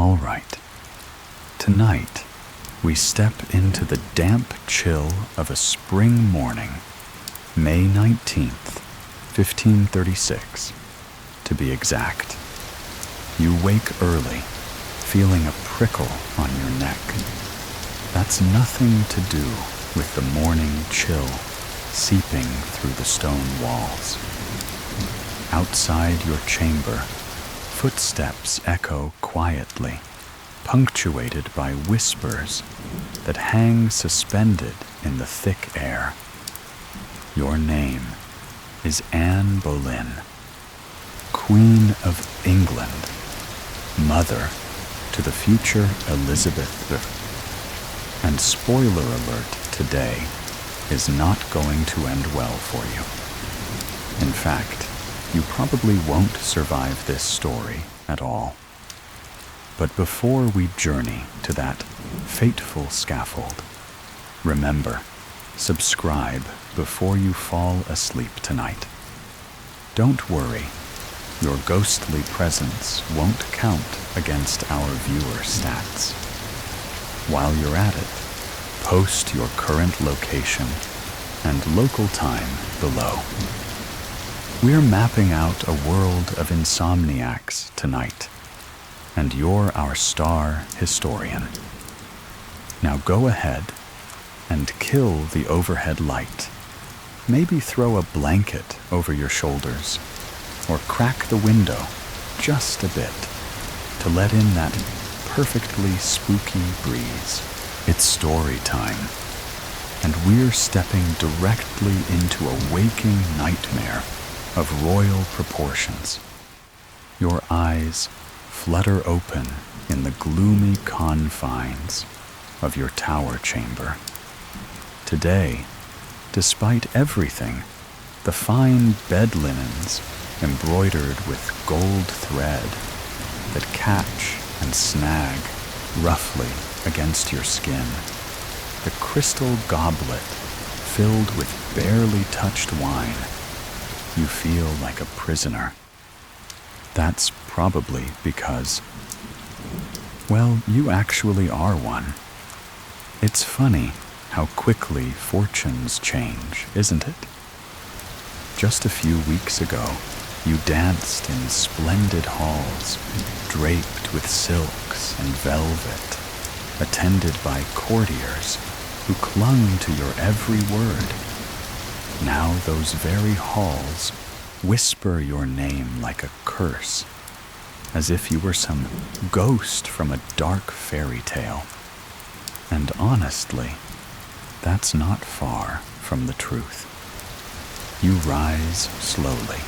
All right. Tonight, we step into the damp chill of a spring morning, May 19th, 1536, to be exact. You wake early, feeling a prickle on your neck. That's nothing to do with the morning chill seeping through the stone walls. Outside your chamber, footsteps echo quietly, punctuated by whispers that hang suspended in the thick air. Your name is Anne Boleyn, Queen of England, mother to the future Elizabeth II. And spoiler alert, today is not going to end well for you. In fact, you probably won't survive this story at all. But before we journey to that fateful scaffold, remember, subscribe before you fall asleep tonight. Don't worry, your ghostly presence won't count against our viewer stats. While you're at it, post your current location and local time below. We're mapping out a world of insomniacs tonight, and you're our star historian. Now go ahead and kill the overhead light. Maybe throw a blanket over your shoulders, or crack the window just a bit to let in that perfectly spooky breeze. It's story time, and we're stepping directly into a waking nightmare of royal proportions. Your eyes flutter open in the gloomy confines of your tower chamber. Today, despite everything, the fine bed linens embroidered with gold thread that catch and snag roughly against your skin, the crystal goblet filled with barely touched wine, you feel like a prisoner. That's probably because, well, you actually are one. It's funny how quickly fortunes change, isn't it? Just a few weeks ago, you danced in splendid halls, draped with silks and velvet, attended by courtiers who clung to your every word. Now those very halls whisper your name like a curse, as if you were some ghost from a dark fairy tale. And honestly, that's not far from the truth. You rise slowly,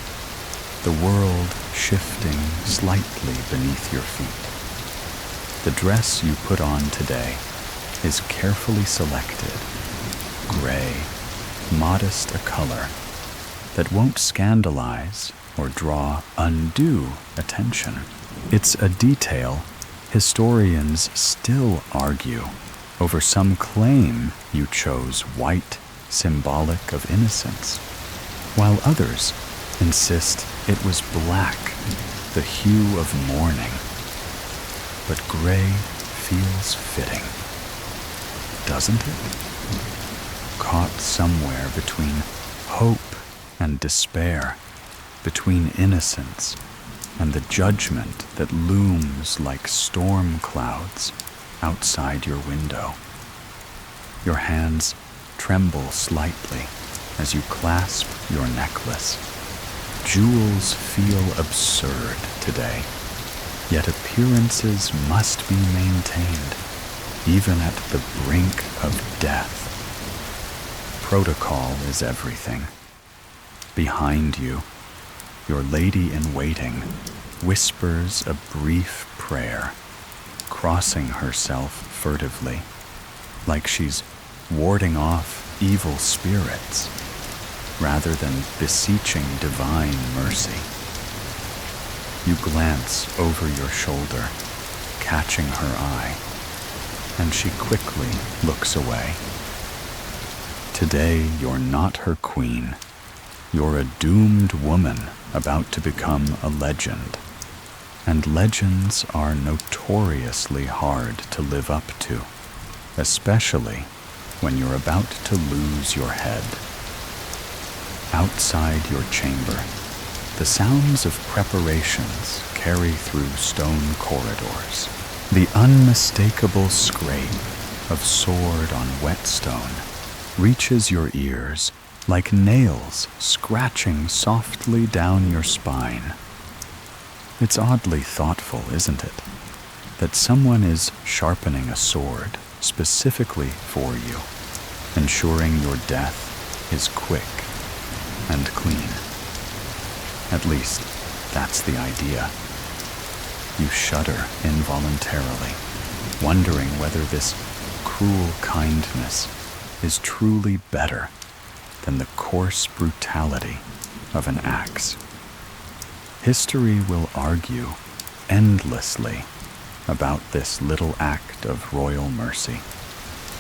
the world shifting slightly beneath your feet. The dress you put on today is carefully selected, gray, modest a color that won't scandalize or draw undue attention. It's a detail historians still argue over some claim you chose white, symbolic of innocence, while others insist it was black, the hue of mourning. But gray feels fitting, doesn't it? Caught somewhere between hope and despair, between innocence and the judgment that looms like storm clouds outside your window. Your hands tremble slightly as you clasp your necklace. Jewels feel absurd today, yet appearances must be maintained, even at the brink of death. Protocol is everything. Behind you, your lady-in-waiting whispers a brief prayer, crossing herself furtively, like she's warding off evil spirits, rather than beseeching divine mercy. You glance over your shoulder, catching her eye, and she quickly looks away. Today, you're not her queen. You're a doomed woman about to become a legend. And legends are notoriously hard to live up to, especially when you're about to lose your head. Outside your chamber, the sounds of preparations carry through stone corridors. The unmistakable scrape of sword on wet stone reaches your ears like nails scratching softly down your spine. It's oddly thoughtful, isn't it, that someone is sharpening a sword specifically for you, ensuring your death is quick and clean. At least, that's the idea. You shudder involuntarily, wondering whether this cruel kindness is truly better than the coarse brutality of an axe. History will argue endlessly about this little act of royal mercy,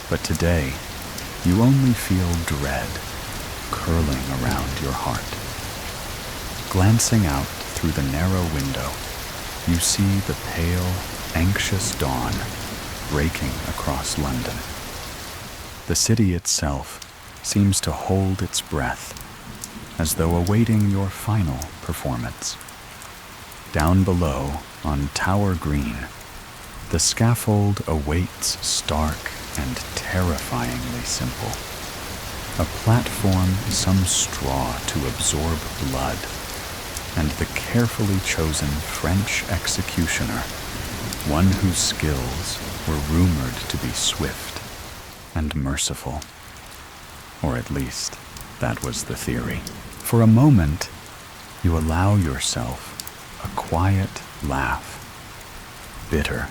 but today you only feel dread curling around your heart. Glancing out through the narrow window, you see the pale, anxious dawn breaking across London. The city itself seems to hold its breath, as though awaiting your final performance. Down below, on Tower Green, the scaffold awaits stark and terrifyingly simple. A platform, some straw to absorb blood, and the carefully chosen French executioner, one whose skills were rumored to be swift and merciful. Or at least, that was the theory. For a moment, you allow yourself a quiet laugh, bitter,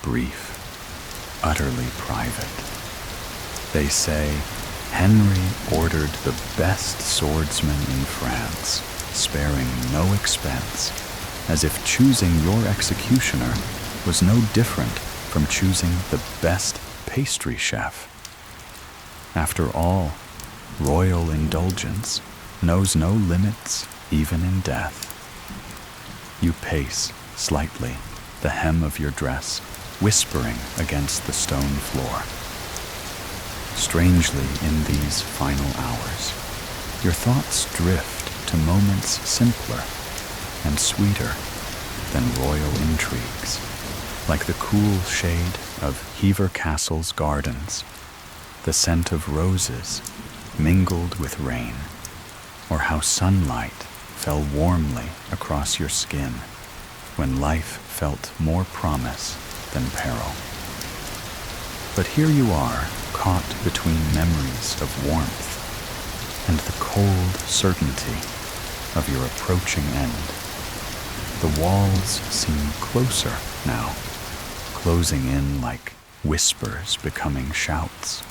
brief, utterly private. They say Henry ordered the best swordsman in France, sparing no expense, as if choosing your executioner was no different from choosing the best pastry chef. After all, royal indulgence knows no limits, even in death. You pace slightly the hem of your dress, whispering against the stone floor. Strangely, in these final hours, your thoughts drift to moments simpler and sweeter than royal intrigues, like the cool shade of Hever Castle's gardens, the scent of roses mingled with rain, or how sunlight fell warmly across your skin when life felt more promise than peril. But here you are, caught between memories of warmth and the cold certainty of your approaching end. The walls seem closer now, closing in like whispers becoming shouts.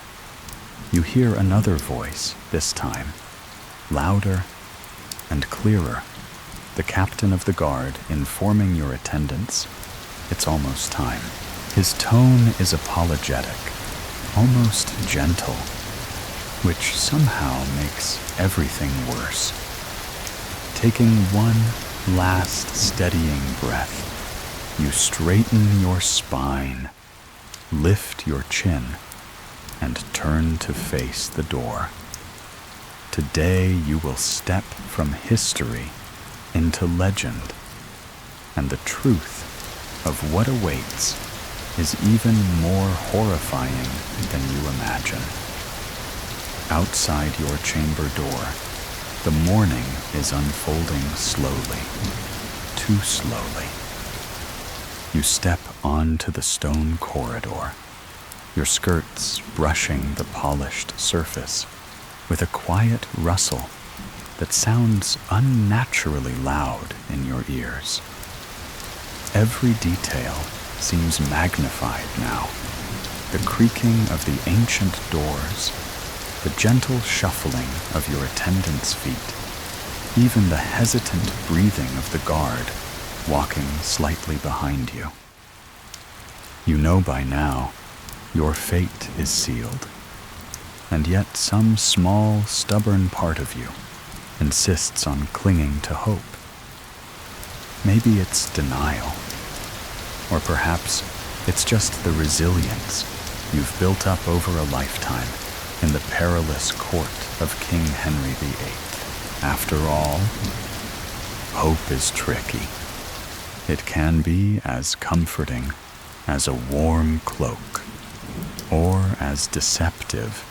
You hear another voice this time, louder and clearer, the captain of the guard informing your attendants it's almost time. His tone is apologetic, almost gentle, which somehow makes everything worse. Taking one last steadying breath, you straighten your spine, lift your chin, and turn to face the door. Today you will step from history into legend, and the truth of what awaits is even more horrifying than you imagine. Outside your chamber door, the morning is unfolding slowly, too slowly. You step onto the stone corridor, your skirts brushing the polished surface with a quiet rustle that sounds unnaturally loud in your ears. Every detail seems magnified now. The creaking of the ancient doors, the gentle shuffling of your attendants' feet, even the hesitant breathing of the guard walking slightly behind you. You know by now your fate is sealed, and yet some small, stubborn part of you insists on clinging to hope. Maybe it's denial. Or perhaps it's just the resilience you've built up over a lifetime in the perilous court of King Henry VIII. After all, hope is tricky. It can be as comforting as a warm cloak, or as deceptive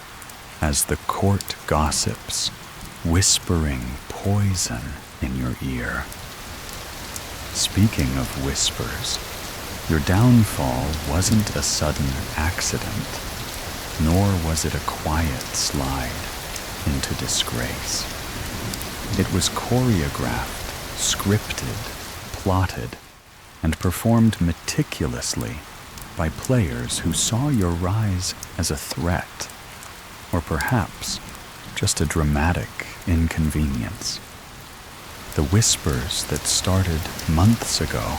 as the court gossips whispering poison in your ear. Speaking of whispers, your downfall wasn't a sudden accident, nor was it a quiet slide into disgrace. It was choreographed, scripted, plotted, and performed meticulously by players who saw your rise as a threat, or perhaps just a dramatic inconvenience. The whispers that started months ago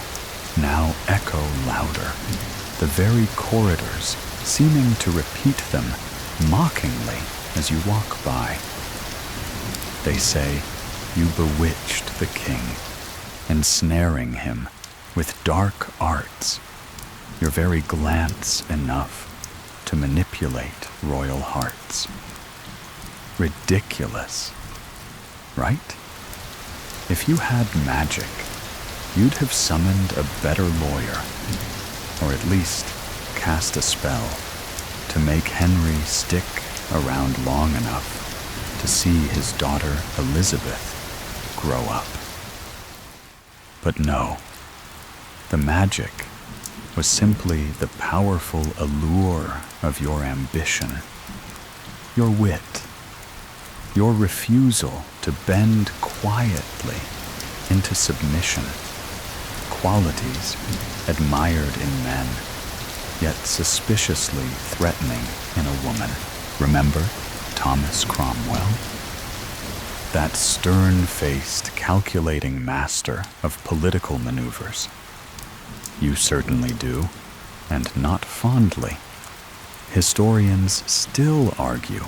now echo louder, the very corridors seeming to repeat them mockingly as you walk by. They say you bewitched the king, ensnaring him with dark arts, your very glance enough to manipulate royal hearts. Ridiculous, right? If you had magic, you'd have summoned a better lawyer, or at least cast a spell to make Henry stick around long enough to see his daughter Elizabeth grow up. But no, the magic was simply the powerful allure of your ambition, your wit, your refusal to bend quietly into submission, qualities admired in men, yet suspiciously threatening in a woman. Remember Thomas Cromwell? That stern-faced, calculating master of political maneuvers. You certainly do, and not fondly. Historians still argue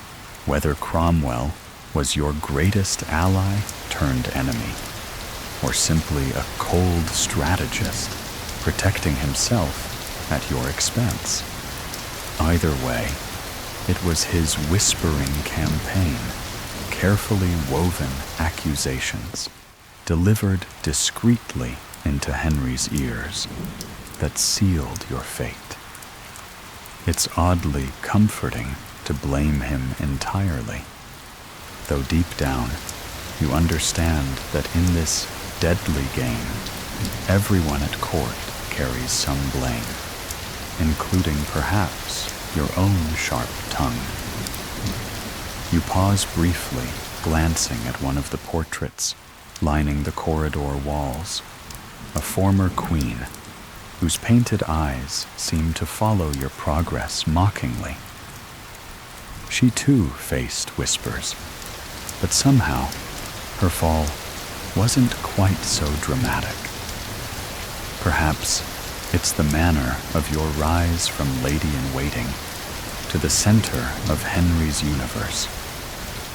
whether Cromwell was your greatest ally turned enemy, or simply a cold strategist protecting himself at your expense. Either way, it was his whispering campaign, carefully woven accusations, delivered discreetly into Henry's ears, that sealed your fate. It's oddly comforting to blame him entirely, though deep down you understand that in this deadly game, everyone at court carries some blame, including perhaps your own sharp tongue. You pause briefly, glancing at one of the portraits lining the corridor walls, a former queen whose painted eyes seem to follow your progress mockingly. She too faced whispers, but somehow her fall wasn't quite so dramatic. Perhaps it's the manner of your rise from lady-in-waiting to the center of Henry's universe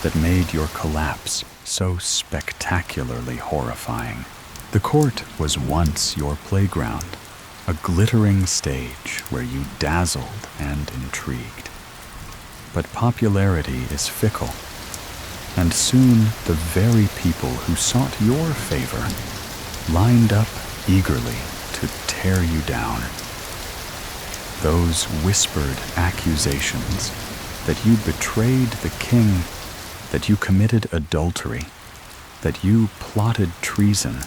that made your collapse so spectacularly horrifying. The court was once your playground, a glittering stage where you dazzled and intrigued. But popularity is fickle, and soon the very people who sought your favor lined up eagerly to tear you down. Those whispered accusations that you betrayed the king, that you committed adultery, that you plotted treason,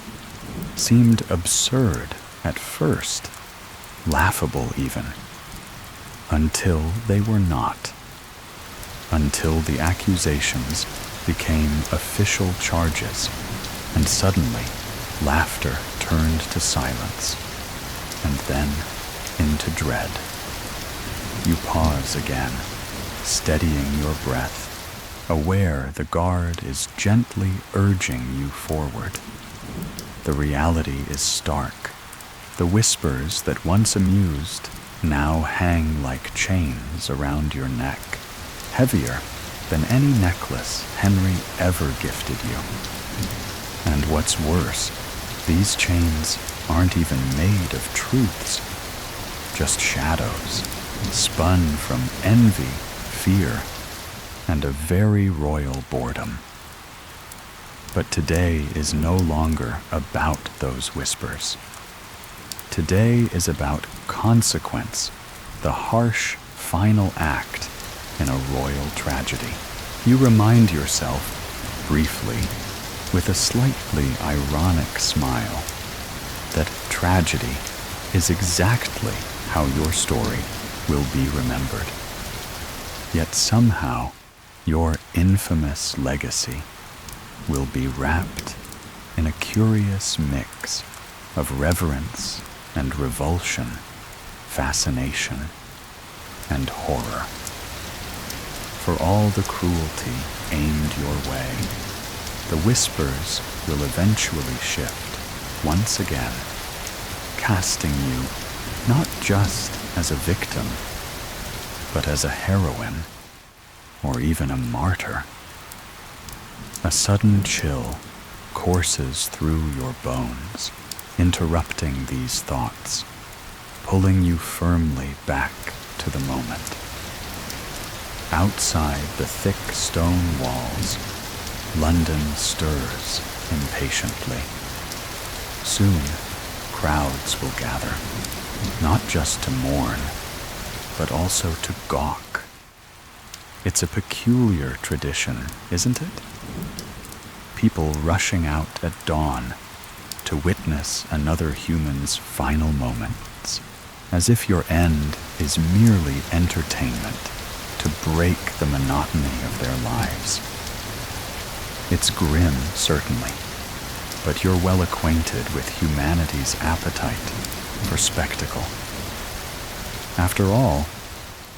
seemed absurd at first, laughable even, until they were not, until the accusations became official charges, and suddenly laughter turned to silence, and then into dread. You pause again, steadying your breath, aware the guard is gently urging you forward. The reality is stark. The whispers that once amused now hang like chains around your neck, heavier than any necklace Henry ever gifted you. And what's worse, These chains aren't even made of truths, just shadows, spun from envy, fear, and a very royal boredom. But today is no longer about those whispers. Today is about consequence, the harsh, final act in a royal tragedy. You remind yourself, briefly, with a slightly ironic smile, that tragedy is exactly how your story will be remembered. Yet somehow, your infamous legacy will be wrapped in a curious mix of reverence and revulsion, fascination and horror. For all the cruelty aimed your way, the whispers will eventually shift once again, casting you not just as a victim, but as a heroine or even a martyr. A sudden chill courses through your bones, interrupting these thoughts, pulling you firmly back to the moment. Outside the thick stone walls, London stirs impatiently. Soon, crowds will gather, not just to mourn, but also to gawk. It's a peculiar tradition, isn't it? People rushing out at dawn to witness another human's final moments, as if your end is merely entertainment to break the monotony of their lives. It's grim, certainly, but you're well acquainted with humanity's appetite for spectacle. After all,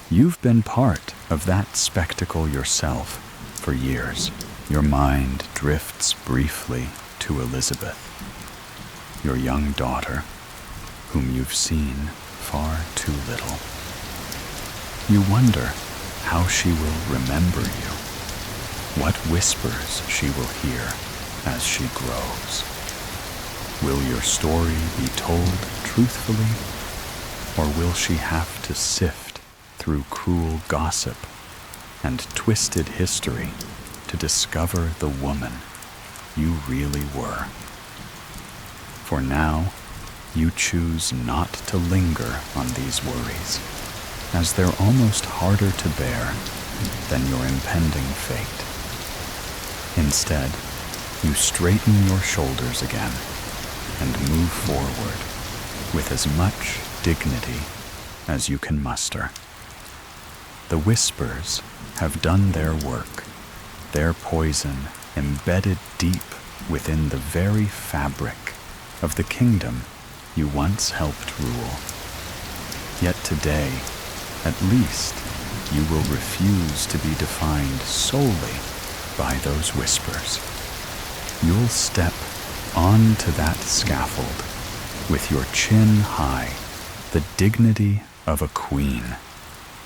you've been part of that spectacle yourself for years. Your mind drifts briefly to Elizabeth, your young daughter, whom you've seen far too little. You wonder how she will remember you, what whispers she will hear as she grows. Will your story be told truthfully, or will she have to sift through cruel gossip and twisted history to discover the woman you really were? For now, you choose not to linger on these worries, as they're almost harder to bear than your impending fate. Instead, you straighten your shoulders again and move forward with as much dignity as you can muster. The whispers have done their work, their poison embedded deep within the very fabric of the kingdom you once helped rule. Yet today, at least, you will refuse to be defined solely by those whispers. You'll step onto that scaffold with your chin high, the dignity of a queen,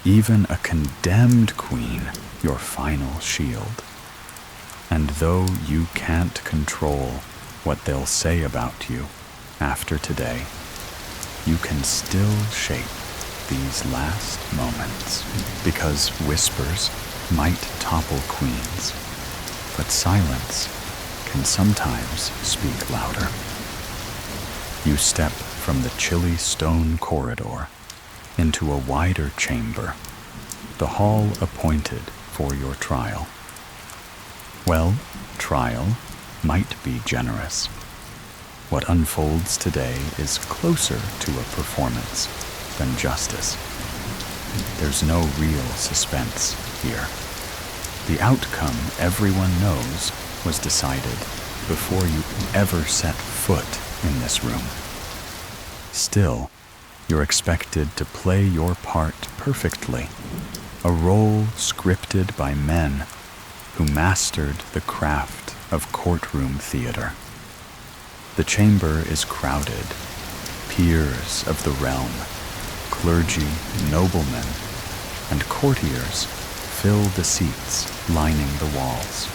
even a condemned queen, your final shield. And though you can't control what they'll say about you after today, you can still shape these last moments, because whispers might topple queens, but silence can sometimes speak louder. You step from the chilly stone corridor into a wider chamber, the hall appointed for your trial. Well, trial might be generous. What unfolds today is closer to a performance than justice. There's no real suspense here. The outcome everyone knows was decided before you ever set foot in this room. Still, you're expected to play your part perfectly, a role scripted by men who mastered the craft of courtroom theater. The chamber is crowded. Peers of the realm, clergy, noblemen, and courtiers fill the seats lining the walls.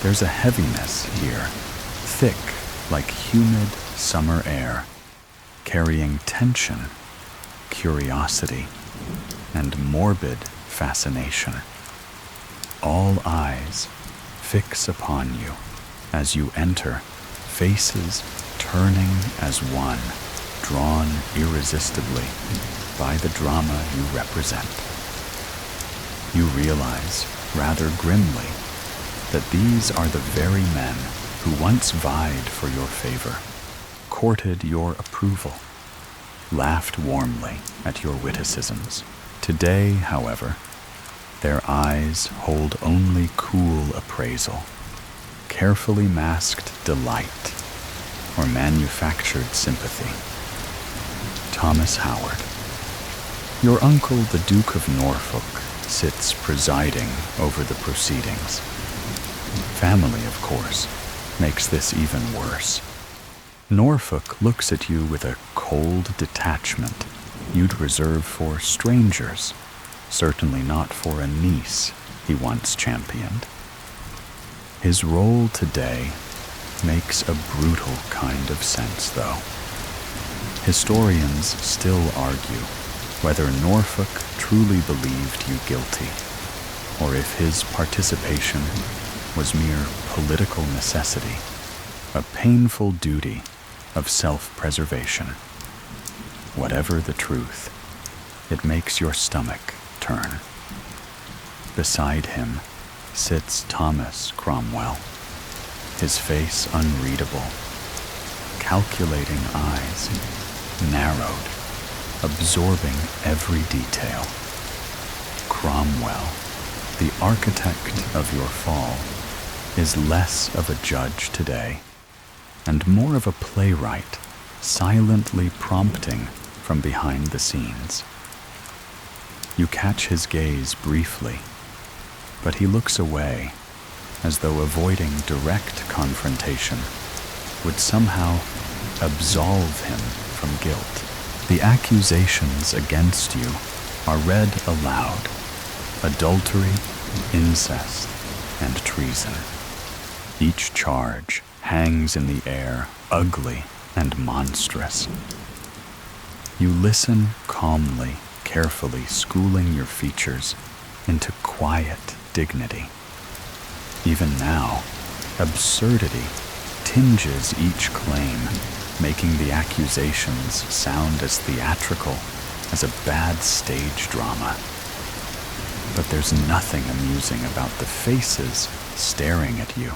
There's a heaviness here, thick like humid summer air, carrying tension, curiosity, and morbid fascination. All eyes fix upon you as you enter, faces turning as one, drawn irresistibly by the drama you represent. You realize, rather grimly, that these are the very men who once vied for your favor, courted your approval, laughed warmly at your witticisms. Today, however, their eyes hold only cool appraisal, carefully masked delight, or manufactured sympathy. Thomas Howard. Your uncle, the Duke of Norfolk, sits presiding over the proceedings. Family, of course, makes this even worse. Norfolk looks at you with a cold detachment you'd reserve for strangers, certainly not for a niece he once championed. His role today makes a brutal kind of sense, though. Historians still argue whether Norfolk truly believed you guilty, or if his participation was mere political necessity, a painful duty of self-preservation. Whatever the truth, it makes your stomach turn. Beside him sits Thomas Cromwell, his face unreadable, calculating eyes, narrowed, absorbing every detail. Cromwell, the architect of your fall, is less of a judge today, and more of a playwright, silently prompting from behind the scenes. You catch his gaze briefly, but he looks away, as though avoiding direct confrontation would somehow absolve him from guilt. The accusations against you are read aloud: adultery, incest, and treason. Each charge hangs in the air, ugly and monstrous. You listen calmly, carefully schooling your features into quiet dignity. Even now, absurdity tinges each claim, making the accusations sound as theatrical as a bad stage drama. But there's nothing amusing about the faces staring at you,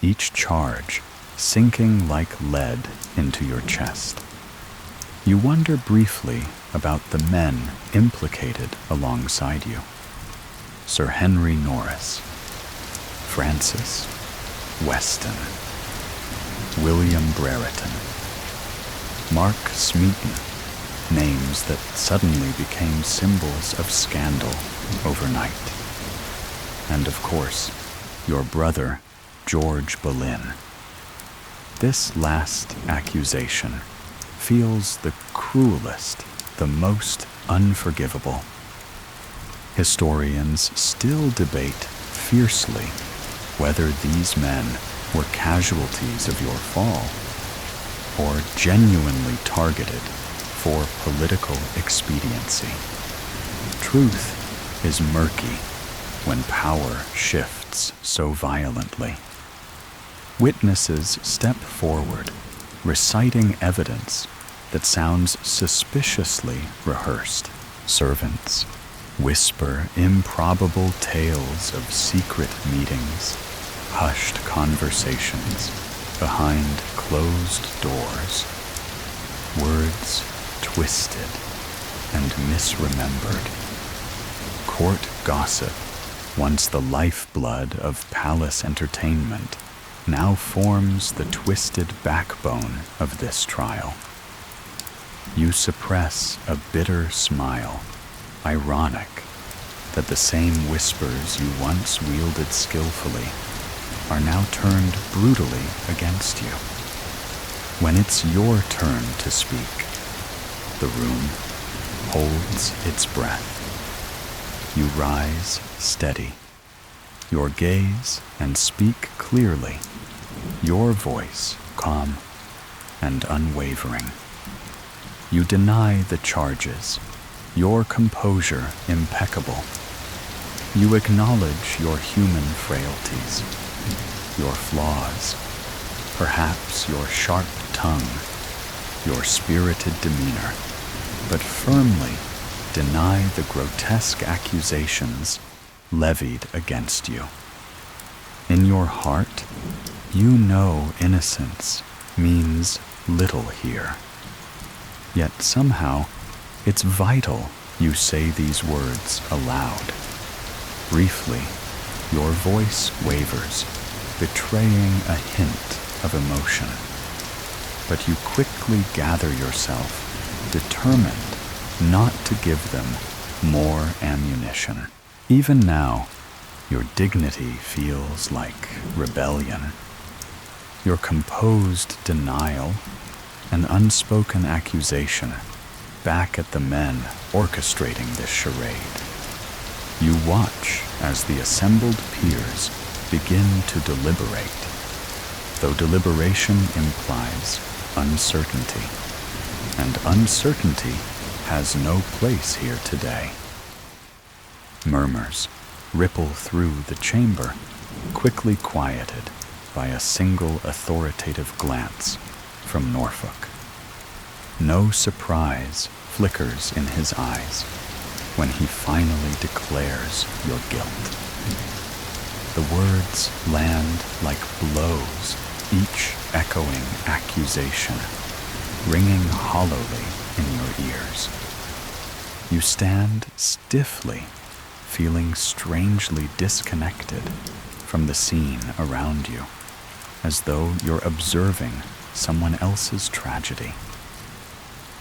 each charge sinking like lead into your chest. You wonder briefly about the men implicated alongside you. Sir Henry Norris, Francis Weston, William Brereton, Mark Smeaton, names that suddenly became symbols of scandal overnight. And of course, your brother, George Boleyn. This last accusation feels the cruelest, the most unforgivable. Historians still debate fiercely whether these men were casualties of your fall or genuinely targeted for political expediency. Truth is murky when power shifts so violently. Witnesses step forward, reciting evidence that sounds suspiciously rehearsed. Servants whisper improbable tales of secret meetings, hushed conversations behind closed doors, words twisted and misremembered. Court gossip, once the lifeblood of palace entertainment, now forms the twisted backbone of this trial. You suppress a bitter smile, ironic that the same whispers you once wielded skillfully are now turned brutally against you. When it's your turn to speak, the room holds its breath. You rise steady, your gaze, and speak clearly, your voice calm and unwavering. You deny the charges, your composure impeccable. You acknowledge your human frailties, your flaws, perhaps your sharp tongue, your spirited demeanor, but firmly deny the grotesque accusations levied against you. In your heart, you know innocence means little here. Yet somehow, it's vital you say these words aloud. Briefly, your voice wavers, betraying a hint of emotion. But you quickly gather yourself, determined not to give them more ammunition. Even now, your dignity feels like rebellion. Your composed denial, an unspoken accusation, back at the men orchestrating this charade. You watch as the assembled peers begin to deliberate, though deliberation implies uncertainty, and uncertainty has no place here today. Murmurs ripple through the chamber, quickly quieted by a single authoritative glance from Norfolk. No surprise flickers in his eyes when he finally declares your guilt. The words land like blows, each echoing accusation, ringing hollowly in your ears. You stand stiffly, feeling strangely disconnected from the scene around you, as though you're observing someone else's tragedy.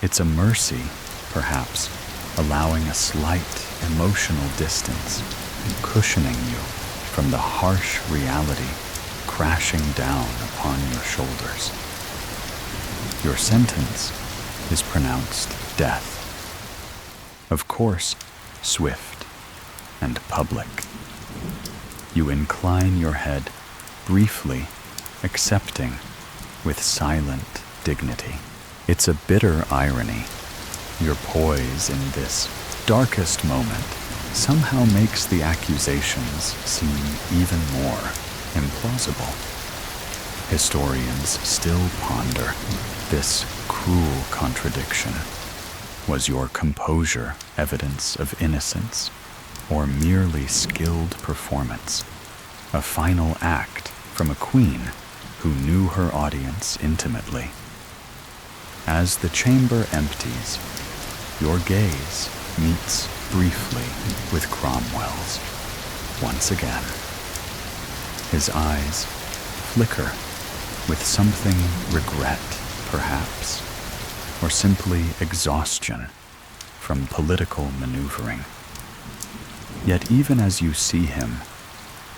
It's a mercy, perhaps, allowing a slight emotional distance, cushioning you from the harsh reality crashing down upon your shoulders. Your sentence is pronounced death. Of course, swift and public. You incline your head, briefly accepting with silent dignity. It's a bitter irony. Your poise in this darkest moment somehow makes the accusations seem even more implausible. Historians still ponder this cruel contradiction. Was your composure evidence of innocence, or merely skilled performance? A final act from a queen who knew her audience intimately. As the chamber empties, your gaze meets briefly with Cromwell's once again. His eyes flicker with something regret, perhaps, or simply exhaustion from political maneuvering. Yet even as you see him,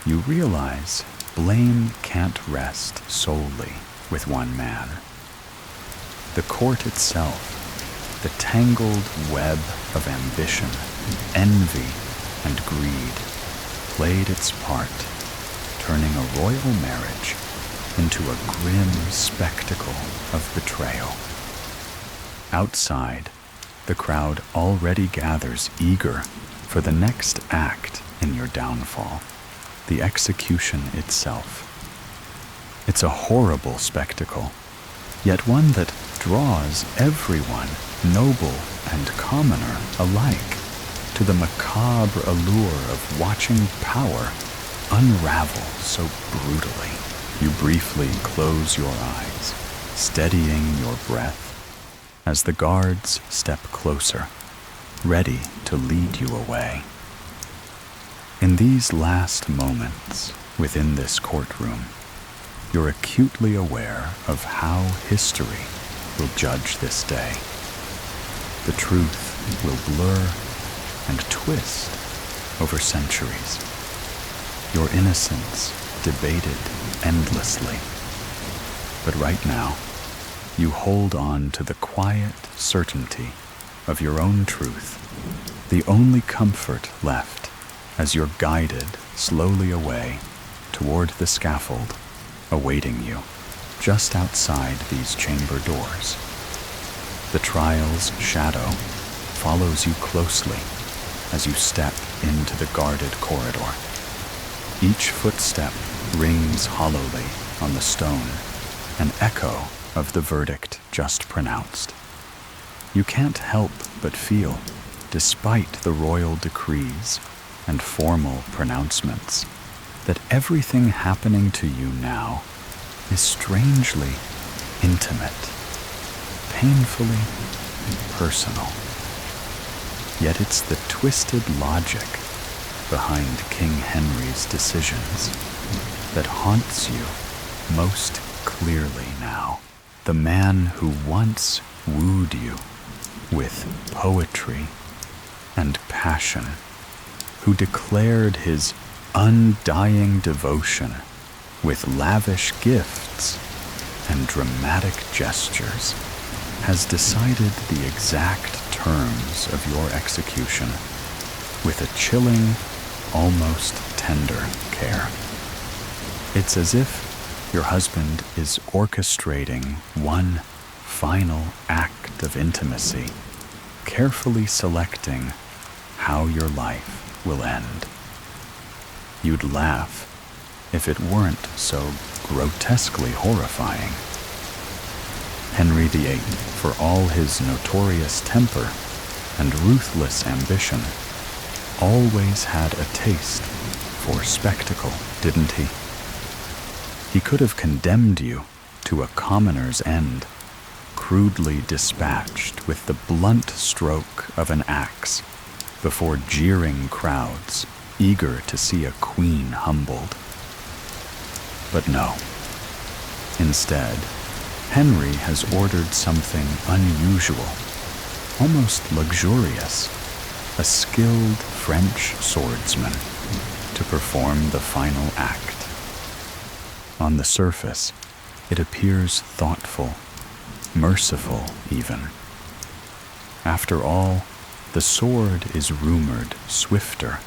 you realize blame can't rest solely with one man. The court itself, the tangled web of ambition, envy, and greed, played its part, turning a royal marriage into a grim spectacle of betrayal. Outside, the crowd already gathers eager for the next act in your downfall, the execution itself. It's a horrible spectacle, yet one that draws everyone, noble and commoner alike, to the macabre allure of watching power unravel so brutally. You briefly close your eyes, steadying your breath, as the guards step closer, ready to lead you away. In these last moments within this courtroom, you're acutely aware of how history will judge this day. The truth will blur and twist over centuries. Your innocence debated endlessly. But right now, you hold on to the quiet certainty of your own truth, the only comfort left as you're guided slowly away toward the scaffold awaiting you. just outside these chamber doors. The trial's shadow follows you closely as you step into the guarded corridor. Each footstep rings hollowly on the stone, an echo of the verdict just pronounced. You can't help but feel, despite the royal decrees and formal pronouncements, that everything happening to you now is strangely intimate, painfully personal. Yet it's the twisted logic behind King Henry's decisions that haunts you most clearly now. The man who once wooed you with poetry and passion, who declared his undying devotion with lavish gifts and dramatic gestures, has decided the exact terms of your execution with a chilling, almost tender care. It's as if your husband is orchestrating one final act of intimacy, carefully selecting how your life will end. You'd laugh if it weren't so grotesquely horrifying. Henry VIII, for all his notorious temper and ruthless ambition, always had a taste for spectacle, didn't he? He could have condemned you to a commoner's end, crudely dispatched with the blunt stroke of an axe, before jeering crowds eager to see a queen humbled. But no. Instead, Henry has ordered something unusual, almost luxurious, a skilled French swordsman to perform the final act. On the surface, it appears thoughtful, merciful even. After all, the sword is rumored swifter,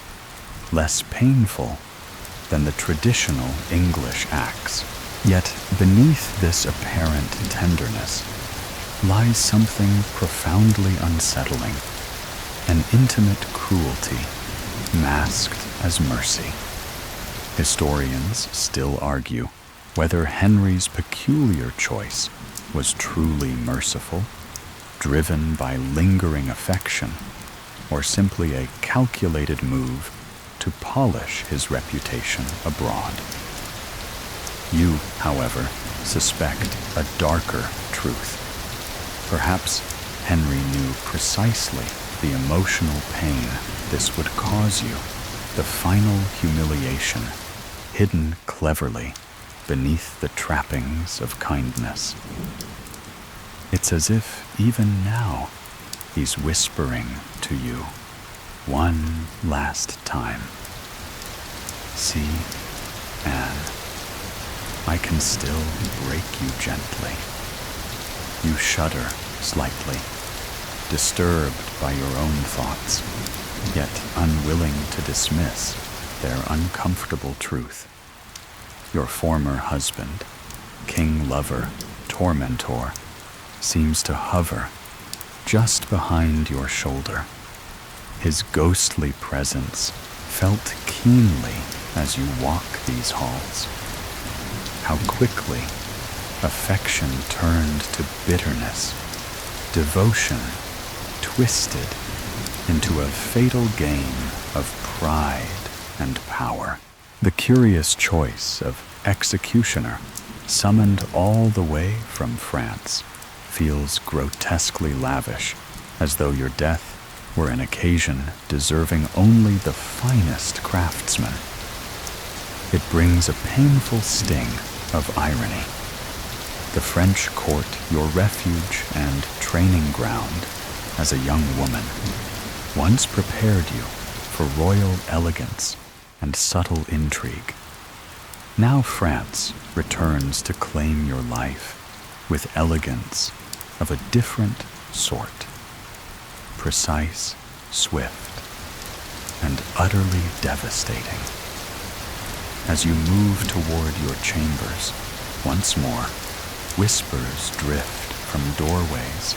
less painful than the traditional English axe. Yet beneath this apparent tenderness lies something profoundly unsettling, an intimate cruelty masked as mercy. Historians still argue whether Henry's peculiar choice was truly merciful, driven by lingering affection, or simply a calculated move to polish his reputation abroad. You, however, suspect a darker truth. Perhaps Henry knew precisely the emotional pain this would cause you, the final humiliation hidden cleverly beneath the trappings of kindness. It's as if even now he's whispering to you one last time. See, Anne, I can still break you gently. You shudder slightly, disturbed by your own thoughts, yet unwilling to dismiss their uncomfortable truth. Your former husband, king lover, tormentor, seems to hover just behind your shoulder. His ghostly presence felt keenly as you walk these halls. How quickly affection turned to bitterness, devotion twisted into a fatal game of pride and power. The curious choice of executioner, summoned all the way from France, feels grotesquely lavish, as though your death were an occasion deserving only the finest craftsman. It brings a painful sting of irony. The French court, your refuge and training ground as a young woman, once prepared you for royal elegance and subtle intrigue. Now France returns to claim your life with elegance of a different sort. Precise, swift, and utterly devastating. As you move toward your chambers once more, Whispers drift from doorways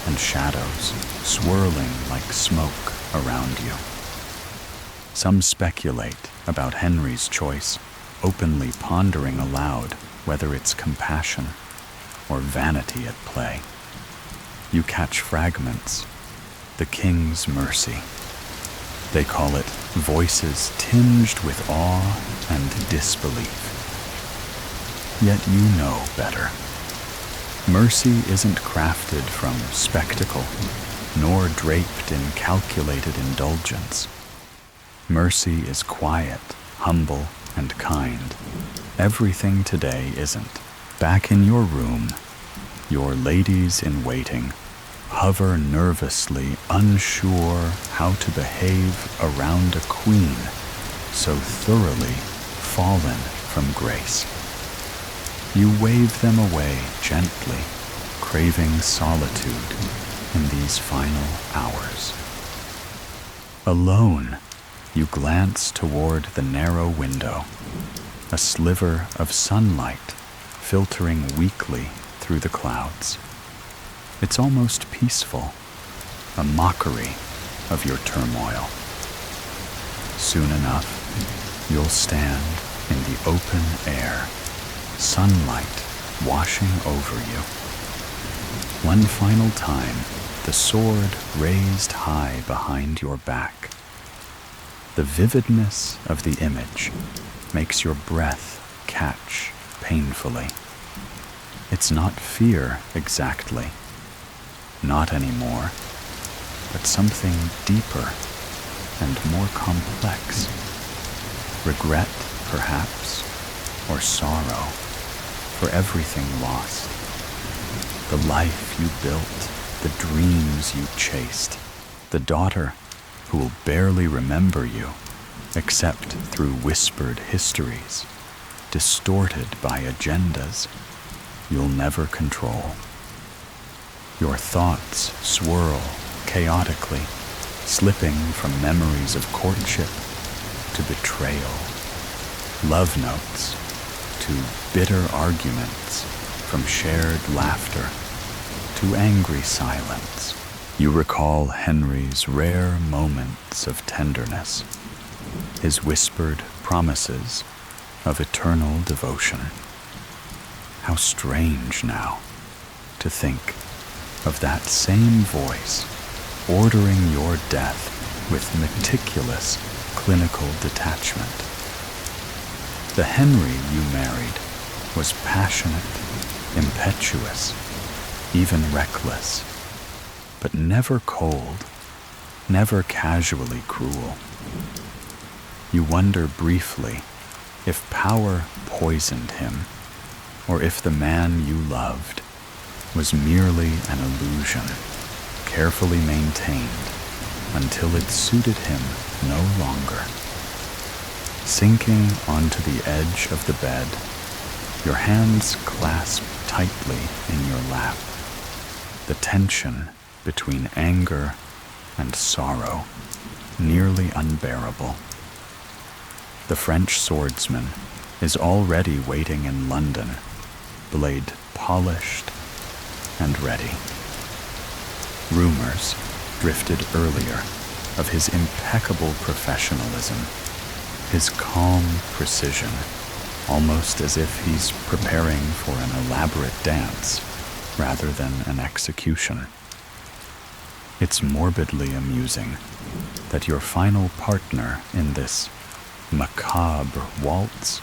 and shadows swirling like smoke around you. Some speculate about Henry's choice, openly pondering aloud whether it's compassion or vanity at play. You catch fragments, the king's mercy. They call it voices tinged with awe and disbelief. Yet you know better. Mercy isn't crafted from spectacle, nor draped in calculated indulgence. Mercy is quiet, humble, and kind. Everything today isn't. Back in your room, your ladies in waiting hover nervously, unsure how to behave around a queen so thoroughly fallen from grace. You wave them away gently, craving solitude in these final hours. Alone, you glance toward the narrow window, a sliver of sunlight filtering weakly through the clouds. It's almost peaceful, a mockery of your turmoil. Soon enough, you'll stand in the open air, sunlight washing over you. One final time, the sword raised high behind your back. The vividness of the image makes your breath catch painfully. It's not fear exactly, not anymore, but something deeper and more complex. Regret, perhaps, or sorrow for everything lost. The life you built, the dreams you chased, the daughter who will barely remember you, except through whispered histories, distorted by agendas you'll never control. Your thoughts swirl chaotically, slipping from memories of courtship to betrayal, love notes to bitter arguments, from shared laughter to angry silence. You recall Henry's rare moments of tenderness, his whispered promises of eternal devotion. How strange now to think of that same voice ordering your death with meticulous clinical detachment. The Henry you married was passionate, impetuous, even reckless, but never cold, never casually cruel. You wonder briefly if power poisoned him, or if the man you loved was merely an illusion, carefully maintained until it suited him no longer. Sinking onto the edge of the bed, your hands clasp tightly in your lap, the tension between anger and sorrow nearly unbearable. The French swordsman is already waiting in London, blade polished and ready. Rumors drifted earlier of his impeccable professionalism, his calm precision, almost as if he's preparing for an elaborate dance rather than an execution. It's morbidly amusing that your final partner in this macabre waltz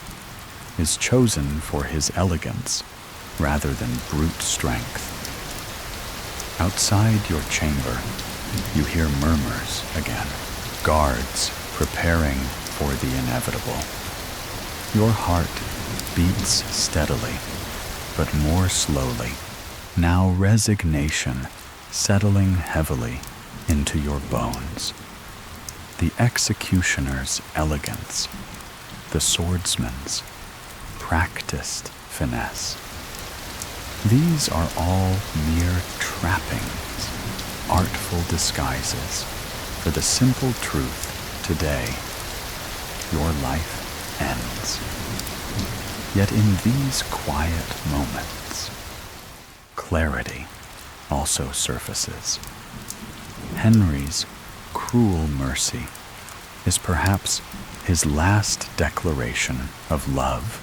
is chosen for his elegance rather than brute strength. Outside your chamber, you hear murmurs again, guards preparing for the inevitable. Your heart beats steadily, but more slowly. Now resignation settling heavily into your bones. The executioner's elegance, the swordsman's practiced finesse. These are all mere trappings, artful disguises for the simple truth today. Your life ends. Yet in these quiet moments, clarity also surfaces. Henry's cruel mercy is perhaps his last declaration of love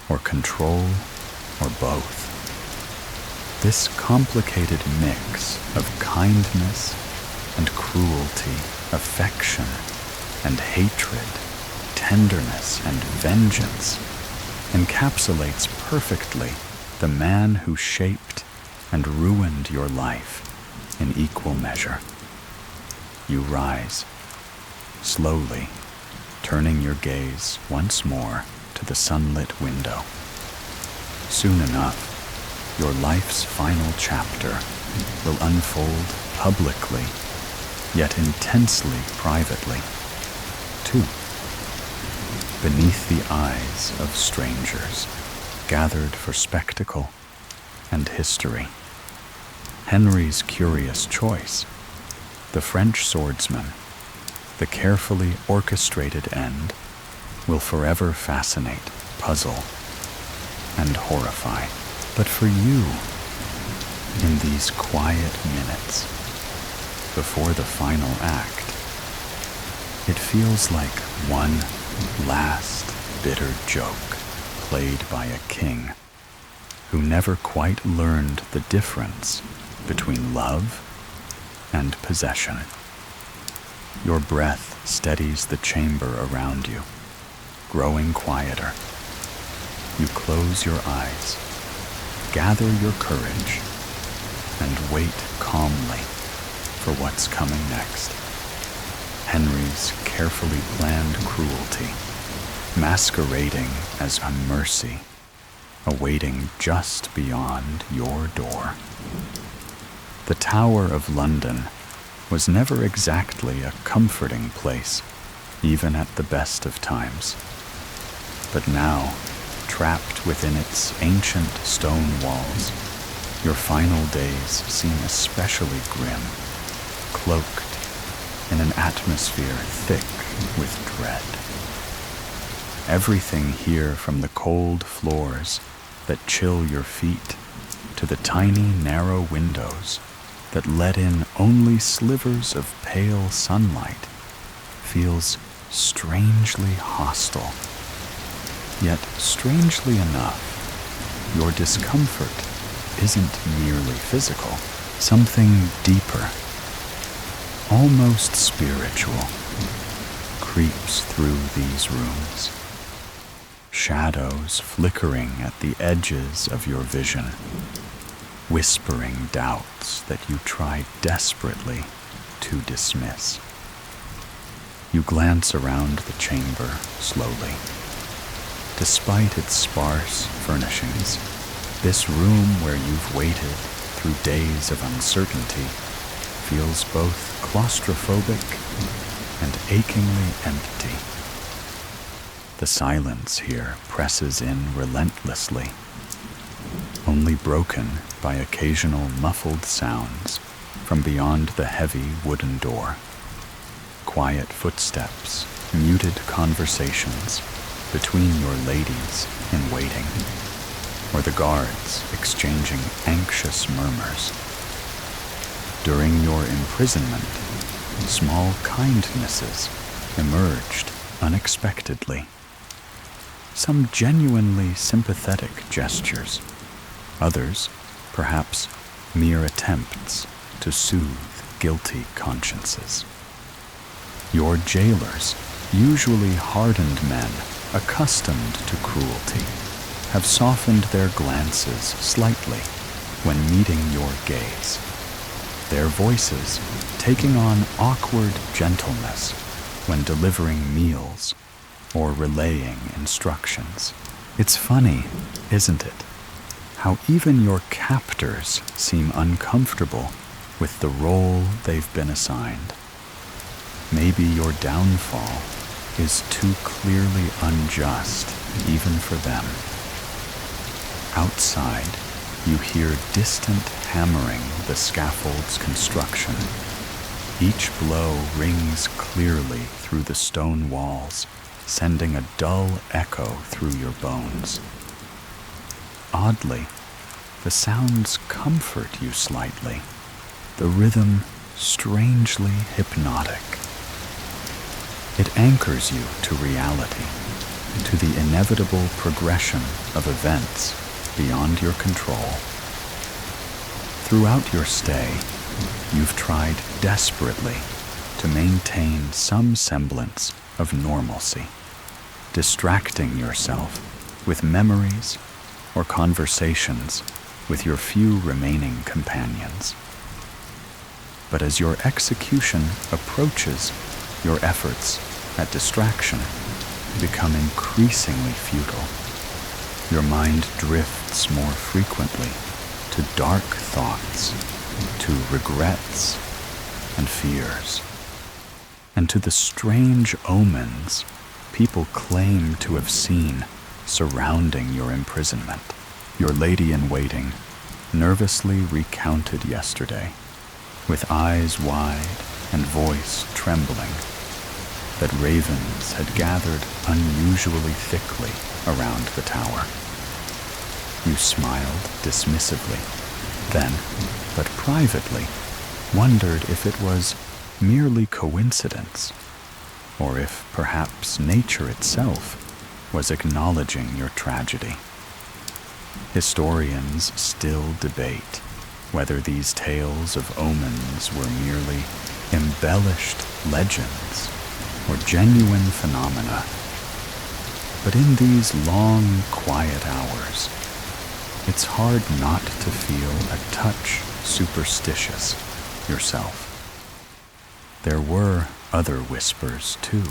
or control or both. This complicated mix of kindness and cruelty, affection and hatred, tenderness and vengeance encapsulates perfectly the man who shaped and ruined your life in equal measure. You rise, slowly, turning your gaze once more to the sunlit window. Soon enough, your life's final chapter will unfold publicly, yet intensely privately, too, beneath the eyes of strangers gathered for spectacle and history. Henry's curious choice, the French swordsman, the carefully orchestrated end, will forever fascinate, puzzle, and horrify. But for you, in these quiet minutes before the final act, it feels like one last bitter joke played by a king who never quite learned the difference between love and possession. Your breath steadies the chamber around you, growing quieter. You close your eyes, gather your courage, and wait calmly for what's coming next. Henry's carefully planned cruelty, masquerading as a mercy, awaiting just beyond your door. The Tower of London was never exactly a comforting place, even at the best of times. But now, trapped within its ancient stone walls, your final days seem especially grim, cloaked in an atmosphere thick with dread. Everything here, from the cold floors that chill your feet to the tiny, narrow windows that let in only slivers of pale sunlight, feels strangely hostile. Yet, strangely enough, your discomfort isn't merely physical. Something deeper, almost spiritual, creeps through these rooms. Shadows flickering at the edges of your vision, whispering doubts that you try desperately to dismiss. You glance around the chamber slowly. Despite its sparse furnishings, this room where you've waited through days of uncertainty feels both claustrophobic and achingly empty. The silence here presses in relentlessly, only broken by occasional muffled sounds from beyond the heavy wooden door. Quiet footsteps, muted conversations between your ladies in waiting, or the guards exchanging anxious murmurs. During your imprisonment, small kindnesses emerged unexpectedly. Some genuinely sympathetic gestures, others, perhaps, mere attempts to soothe guilty consciences. Your jailers, usually hardened men accustomed to cruelty, have softened their glances slightly when meeting your gaze, their voices taking on awkward gentleness when delivering meals or relaying instructions. It's funny, isn't it, how even your captors seem uncomfortable with the role they've been assigned. Maybe your downfall is too clearly unjust even for them. Outside, you hear distant hammering the scaffold's construction. Each blow rings clearly through the stone walls, sending a dull echo through your bones. Oddly, the sounds come comfort you slightly, the rhythm strangely hypnotic. It anchors you to reality, to the inevitable progression of events beyond your control. Throughout your stay, you've tried desperately to maintain some semblance of normalcy, distracting yourself with memories or conversations with your few remaining companions. But as your execution approaches, your efforts at distraction become increasingly futile. Your mind drifts more frequently to dark thoughts, to regrets and fears, and to the strange omens people claim to have seen surrounding your imprisonment. Your lady-in-waiting nervously recounted yesterday, with eyes wide and voice trembling, that ravens had gathered unusually thickly around the tower. You smiled dismissively, then, but privately, wondered if it was merely coincidence, or if perhaps nature itself was acknowledging your tragedy. Historians still debate whether these tales of omens were merely embellished legends or genuine phenomena. But in these long, quiet hours, it's hard not to feel a touch superstitious yourself. There were other whispers, too.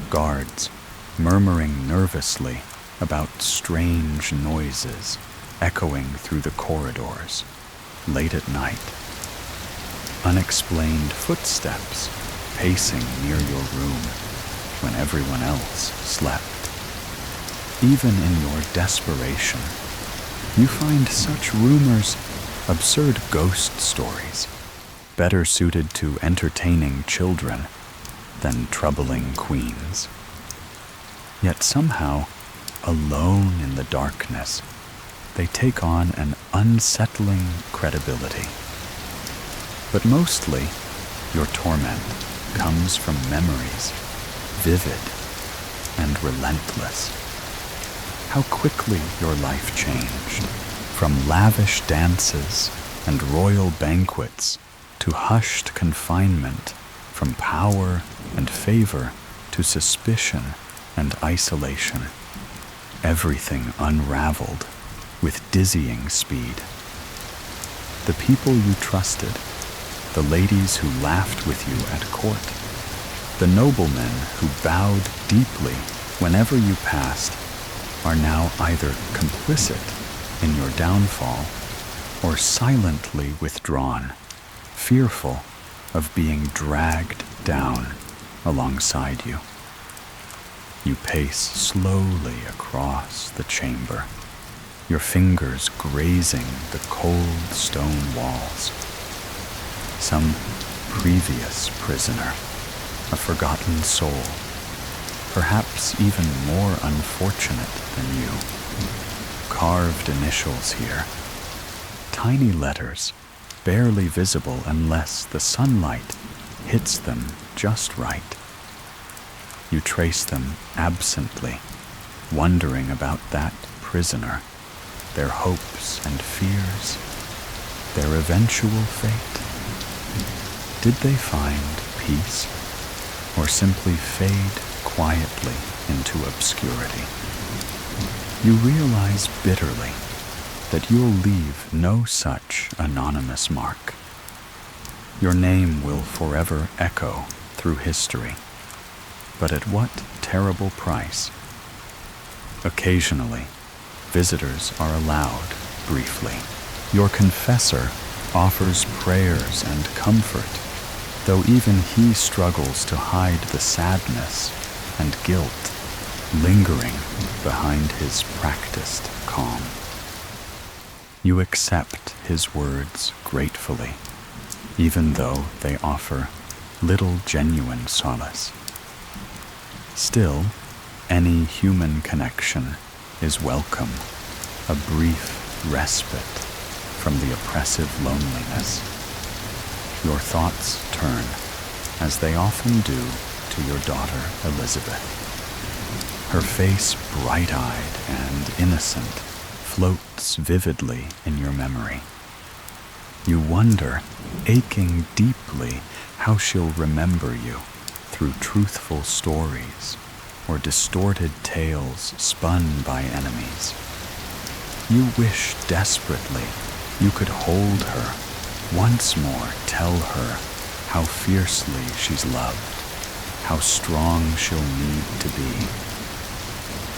Guards murmuring nervously about strange noises echoing through the corridors late at night. Unexplained footsteps pacing near your room when everyone else slept. Even in your desperation, you find such rumors absurd ghost stories, better suited to entertaining children than troubling queens. Yet somehow, alone in the darkness, they take on an unsettling credibility. But mostly, your torment comes from memories, vivid and relentless. How quickly your life changed, from lavish dances and royal banquets to hushed confinement, from power and favor to suspicion and isolation. Everything unraveled with dizzying speed. The people you trusted, the ladies who laughed with you at court, the noblemen who bowed deeply whenever you passed, are now either complicit in your downfall or silently withdrawn, fearful of being dragged down alongside you. You pace slowly across the chamber, your fingers grazing the cold stone walls. Some previous prisoner, a forgotten soul, perhaps even more unfortunate than you. Carved initials here, tiny letters, barely visible unless the sunlight hits them just right. You trace them absently, wondering about that prisoner, their hopes and fears, their eventual fate. Did they find peace, or simply fade quietly into obscurity? You realize bitterly that you'll leave no such anonymous mark. Your name will forever echo through history, but at what terrible price? Occasionally, visitors are allowed briefly. Your confessor offers prayers and comfort, though even he struggles to hide the sadness and guilt lingering behind his practiced calm. You accept his words gratefully, even though they offer little genuine solace. Still, any human connection is welcome, a brief respite from the oppressive loneliness. Your thoughts turn, as they often do, to your daughter Elizabeth. Her face, bright-eyed and innocent, floats vividly in your memory. You wonder, aching deeply, how she'll remember you through truthful stories or distorted tales spun by enemies. You wish desperately you could hold her, once more tell her how fiercely she's loved, how strong she'll need to be.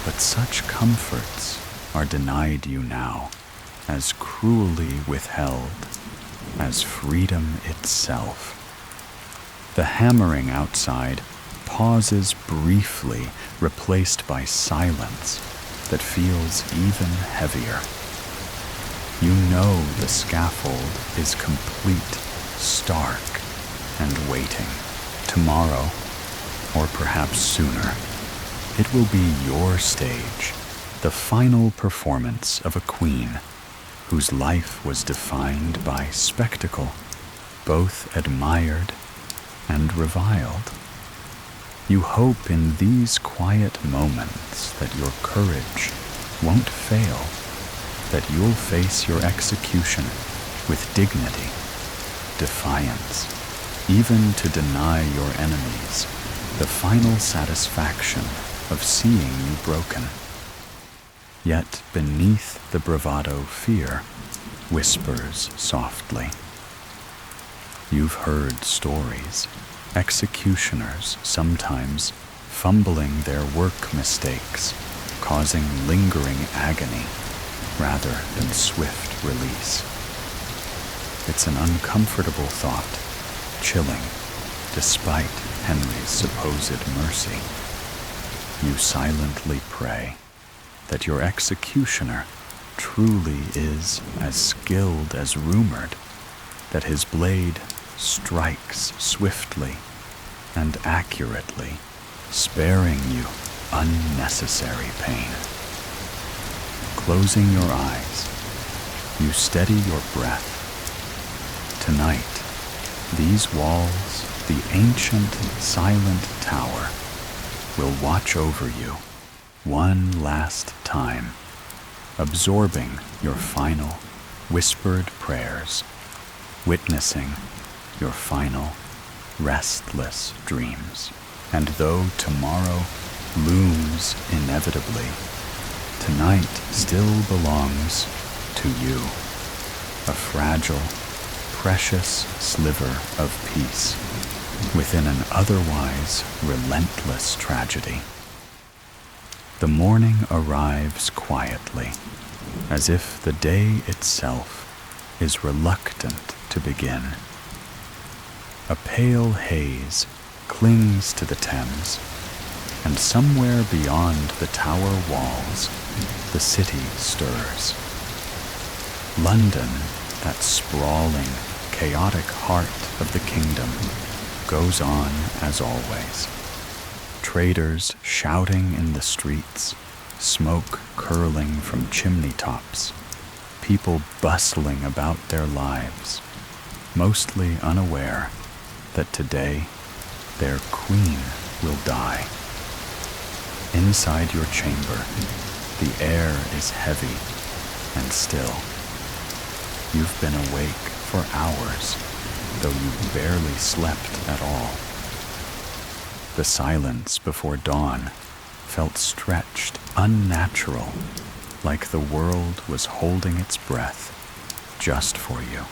But such comforts are denied you now, as cruelly withheld as freedom itself. The hammering outside pauses briefly, replaced by silence that feels even heavier. You know the scaffold is complete, stark, and waiting. Tomorrow, or perhaps sooner, it will be your stage, the final performance of a queen whose life was defined by spectacle, both admired and reviled. You hope in these quiet moments that your courage won't fail, that you'll face your execution with dignity, defiance, even to deny your enemies the final satisfaction of seeing you broken. Yet beneath the bravado fear whispers softly. You've heard stories, executioners sometimes fumbling their work mistakes, causing lingering agony rather than swift release. It's an uncomfortable thought, chilling, despite Henry's supposed mercy. You silently pray that your executioner truly is as skilled as rumored, that his blade strikes swiftly and accurately, sparing you unnecessary pain. Closing your eyes, you steady your breath. Tonight, these walls, the ancient, silent tower, will watch over you one last time, absorbing your final whispered prayers, witnessing your final restless dreams. And though tomorrow looms inevitably, tonight still belongs to you, a fragile, precious sliver of peace within an otherwise relentless tragedy. The morning arrives quietly, as if the day itself is reluctant to begin. A pale haze clings to the Thames, and somewhere beyond the tower walls, the city stirs. London, that sprawling, chaotic heart of the kingdom, goes on as always. Traders shouting in the streets, smoke curling from chimney tops, people bustling about their lives, mostly unaware that today their queen will die. Inside your chamber, the air is heavy and still. You've been awake for hours, though you barely slept at all. The silence before dawn felt stretched, unnatural, like the world was holding its breath just for you.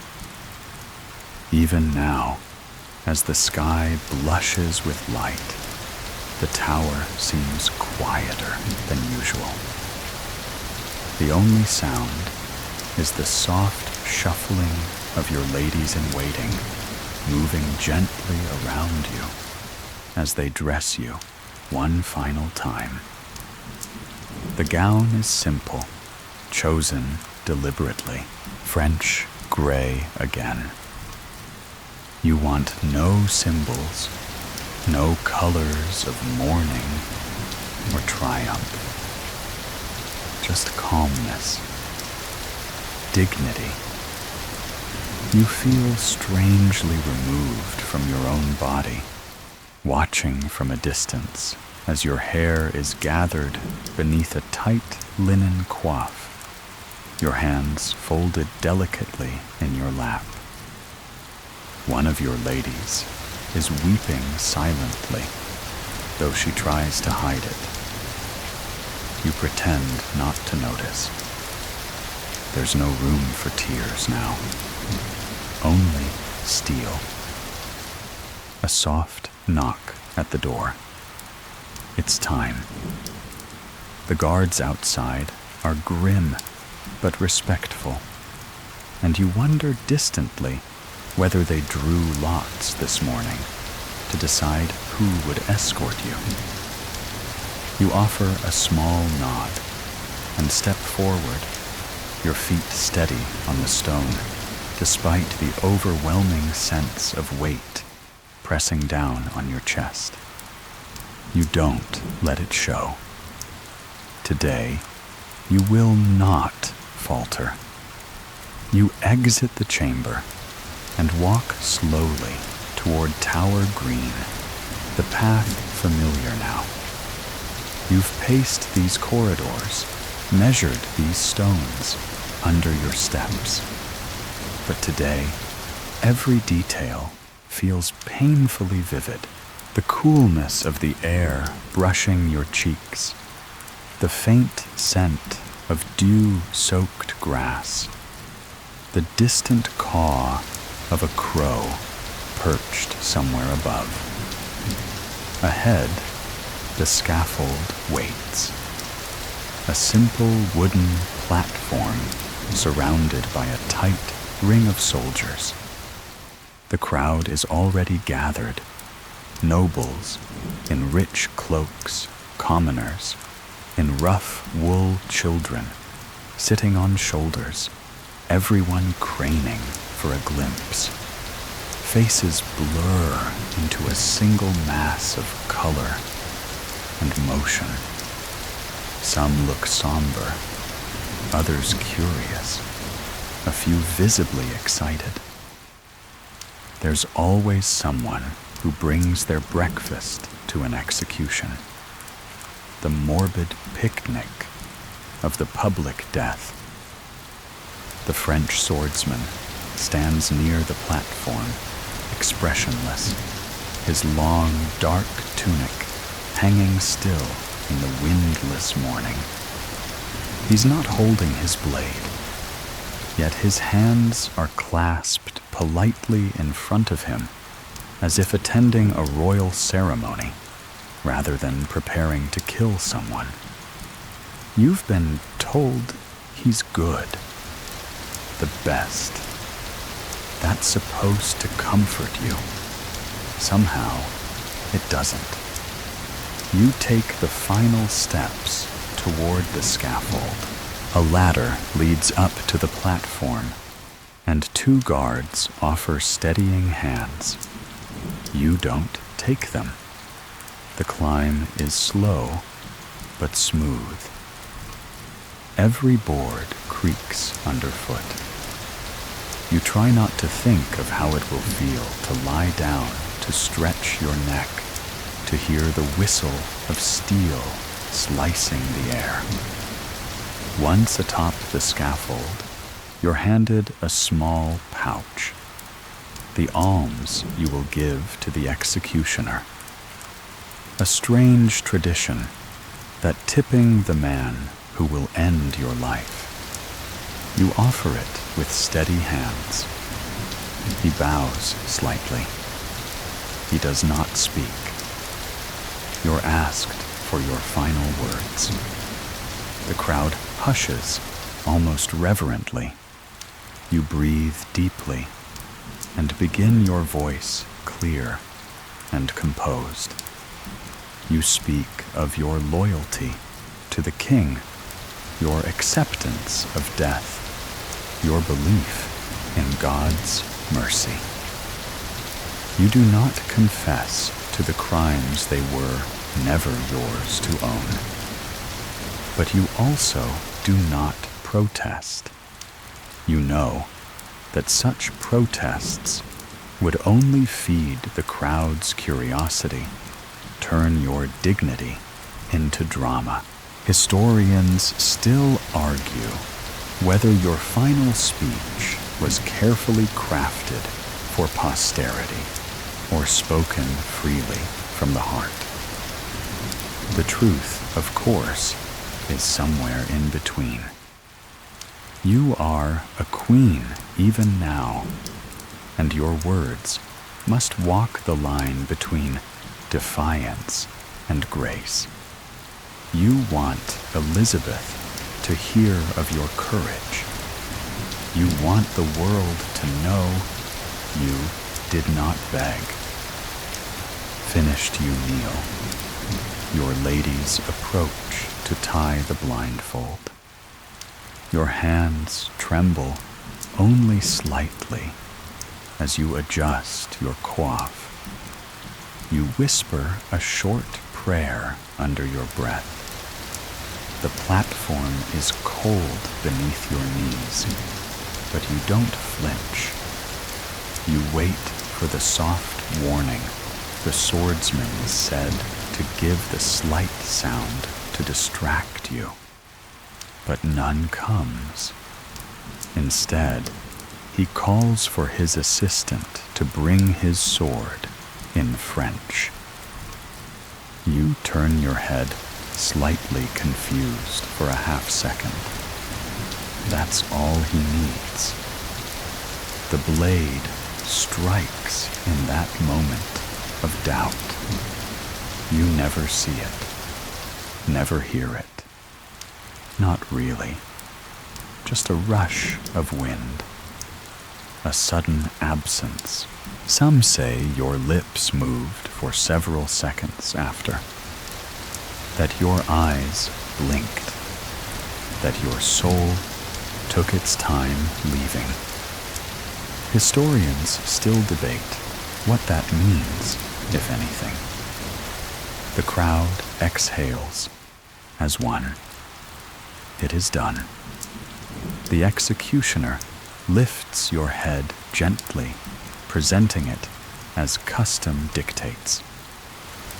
Even now, as the sky blushes with light, the tower seems quieter than usual. The only sound is the soft shuffling of your ladies-in-waiting moving gently around you as they dress you one final time. The gown is simple, chosen deliberately, French gray again. You want no symbols, no colors of mourning or triumph, just calmness, dignity, You feel strangely removed from your own body, watching from a distance as your hair is gathered beneath a tight linen coif, your hands folded delicately in your lap. One of your ladies is weeping silently, though she tries to hide it. You pretend not to notice. There's no room for tears now, only steel. A soft knock at the door. It's time. The guards outside are grim but respectful, and you wonder distantly whether they drew lots this morning to decide who would escort you. You offer a small nod and step forward, your feet steady on the stone, despite the overwhelming sense of weight pressing down on your chest. You don't let it show. Today, you will not falter. You exit the chamber and walk slowly toward Tower Green, the path familiar now. You've paced these corridors, measured these stones under your steps. But today, every detail feels painfully vivid. The coolness of the air brushing your cheeks, the faint scent of dew-soaked grass, the distant caw of a crow perched somewhere above. Ahead, the scaffold waits. A simple wooden platform surrounded by a tight ring of soldiers. The crowd is already gathered. Nobles in rich cloaks, commoners in rough wool children, sitting on shoulders, everyone craning for a glimpse. Faces blur into a single mass of color and motion. Some look somber, others curious, a few visibly excited. There's always someone who brings their breakfast to an execution. The morbid picnic of the public death. The French swordsman stands near the platform, expressionless, his long, dark tunic hanging still in the windless morning. He's not holding his blade, yet his hands are clasped politely in front of him, as if attending a royal ceremony, rather than preparing to kill someone. You've been told he's good, the best. That's supposed to comfort you. Somehow, it doesn't. You take the final steps toward the scaffold. A ladder leads up to the platform, and two guards offer steadying hands. You don't take them. The climb is slow, but smooth. Every board creaks underfoot. You try not to think of how it will feel to lie down, to stretch your neck, to hear the whistle of steel slicing the air. Once atop the scaffold, you're handed a small pouch, the alms you will give to the executioner. A strange tradition that tipping the man who will end your life. You offer it with steady hands. He bows slightly. He does not speak. You're asked for your final words. The crowd hushes, almost reverently. You breathe deeply and begin your voice clear and composed. You speak of your loyalty to the king, your acceptance of death, your belief in God's mercy. You do not confess to the crimes they were never yours to own. But you also do not protest. You know that such protests would only feed the crowd's curiosity, turn your dignity into drama. Historians still argue whether your final speech was carefully crafted for posterity or spoken freely from the heart. The truth, of course, is somewhere in between. You are a queen even now, and your words must walk the line between defiance and grace. You want Elizabeth to hear of your courage. You want the world to know you did not beg. Finished you kneel, your lady's approach to tie the blindfold. Your hands tremble only slightly as you adjust your coif. You whisper a short prayer under your breath. The platform is cold beneath your knees, but you don't flinch. You wait for the soft warning the swordsman said to give the slight sound to distract you. But none comes. Instead, he calls for his assistant to bring his sword in French. You turn your head, slightly confused for a half second. That's all he needs. The blade strikes in that moment of doubt. You never see it, never hear it. Not really. Just a rush of wind. A sudden absence. Some say your lips moved for several seconds after. That your eyes blinked. That your soul took its time leaving. Historians still debate what that means, if anything. The crowd exhales as one. It is done. The executioner lifts your head gently, presenting it as custom dictates.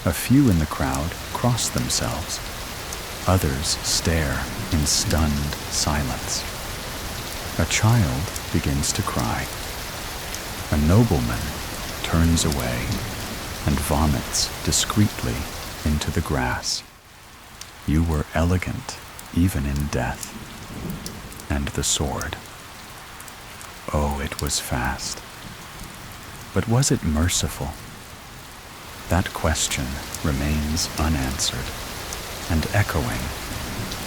A few in the crowd cross themselves. Others stare in stunned silence. A child begins to cry. A nobleman turns away and vomits discreetly into the grass. You were elegant even in death. And the sword. Oh, it was fast. But was it merciful? That question remains unanswered and echoing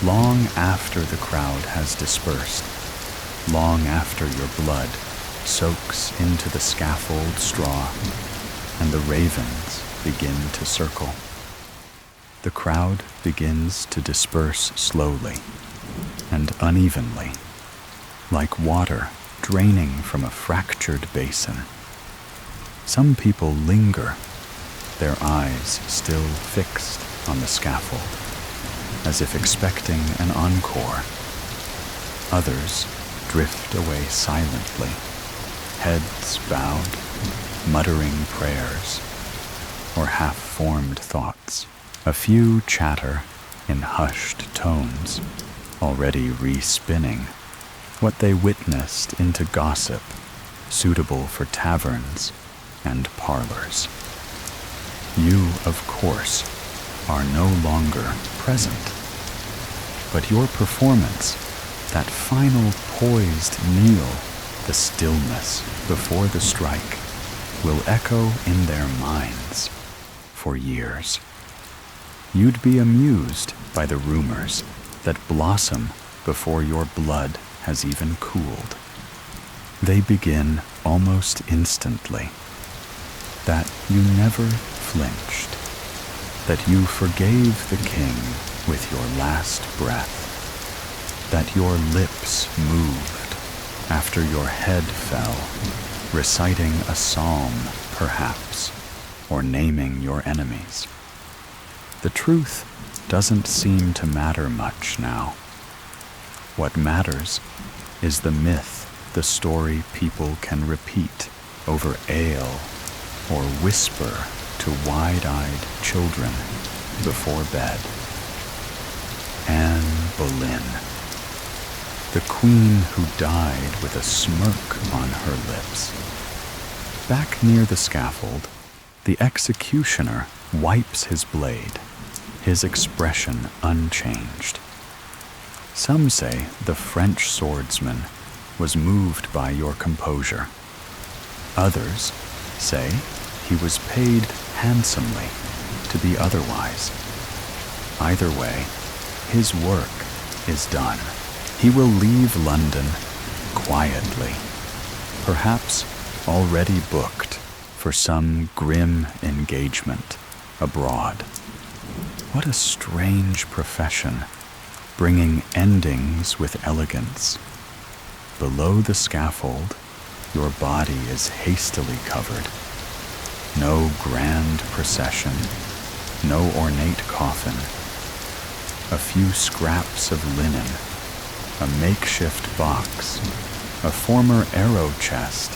long after the crowd has dispersed, long after your blood soaks into the scaffold straw and the ravens begin to circle. The crowd begins to disperse slowly and unevenly, like water draining from a fractured basin. Some people linger, their eyes still fixed on the scaffold, as if expecting an encore. Others drift away silently, heads bowed, muttering prayers or half-formed thoughts. A few chatter in hushed tones, already re-spinning what they witnessed into gossip suitable for taverns and parlors. You, of course, are no longer present, but your performance, that final poised kneel, the stillness before the strike, will echo in their minds for years. You'd be amused by the rumors that blossom before your blood has even cooled. They begin almost instantly. That you never flinched. That you forgave the king with your last breath. That your lips moved after your head fell, reciting a psalm, perhaps, or naming your enemies. The truth doesn't seem to matter much now. What matters is the myth the story people can repeat over ale or whisper to wide-eyed children before bed. Anne Boleyn, the queen who died with a smirk on her lips. Back near the scaffold, the executioner wipes his blade, his expression unchanged. Some say the French swordsman was moved by your composure. Others say he was paid handsomely to be otherwise. Either way, his work is done. He will leave London quietly, perhaps already booked for some grim engagement abroad. What a strange profession, bringing endings with elegance. Below the scaffold, your body is hastily covered. No grand procession, no ornate coffin. A few scraps of linen, a makeshift box, a former arrow chest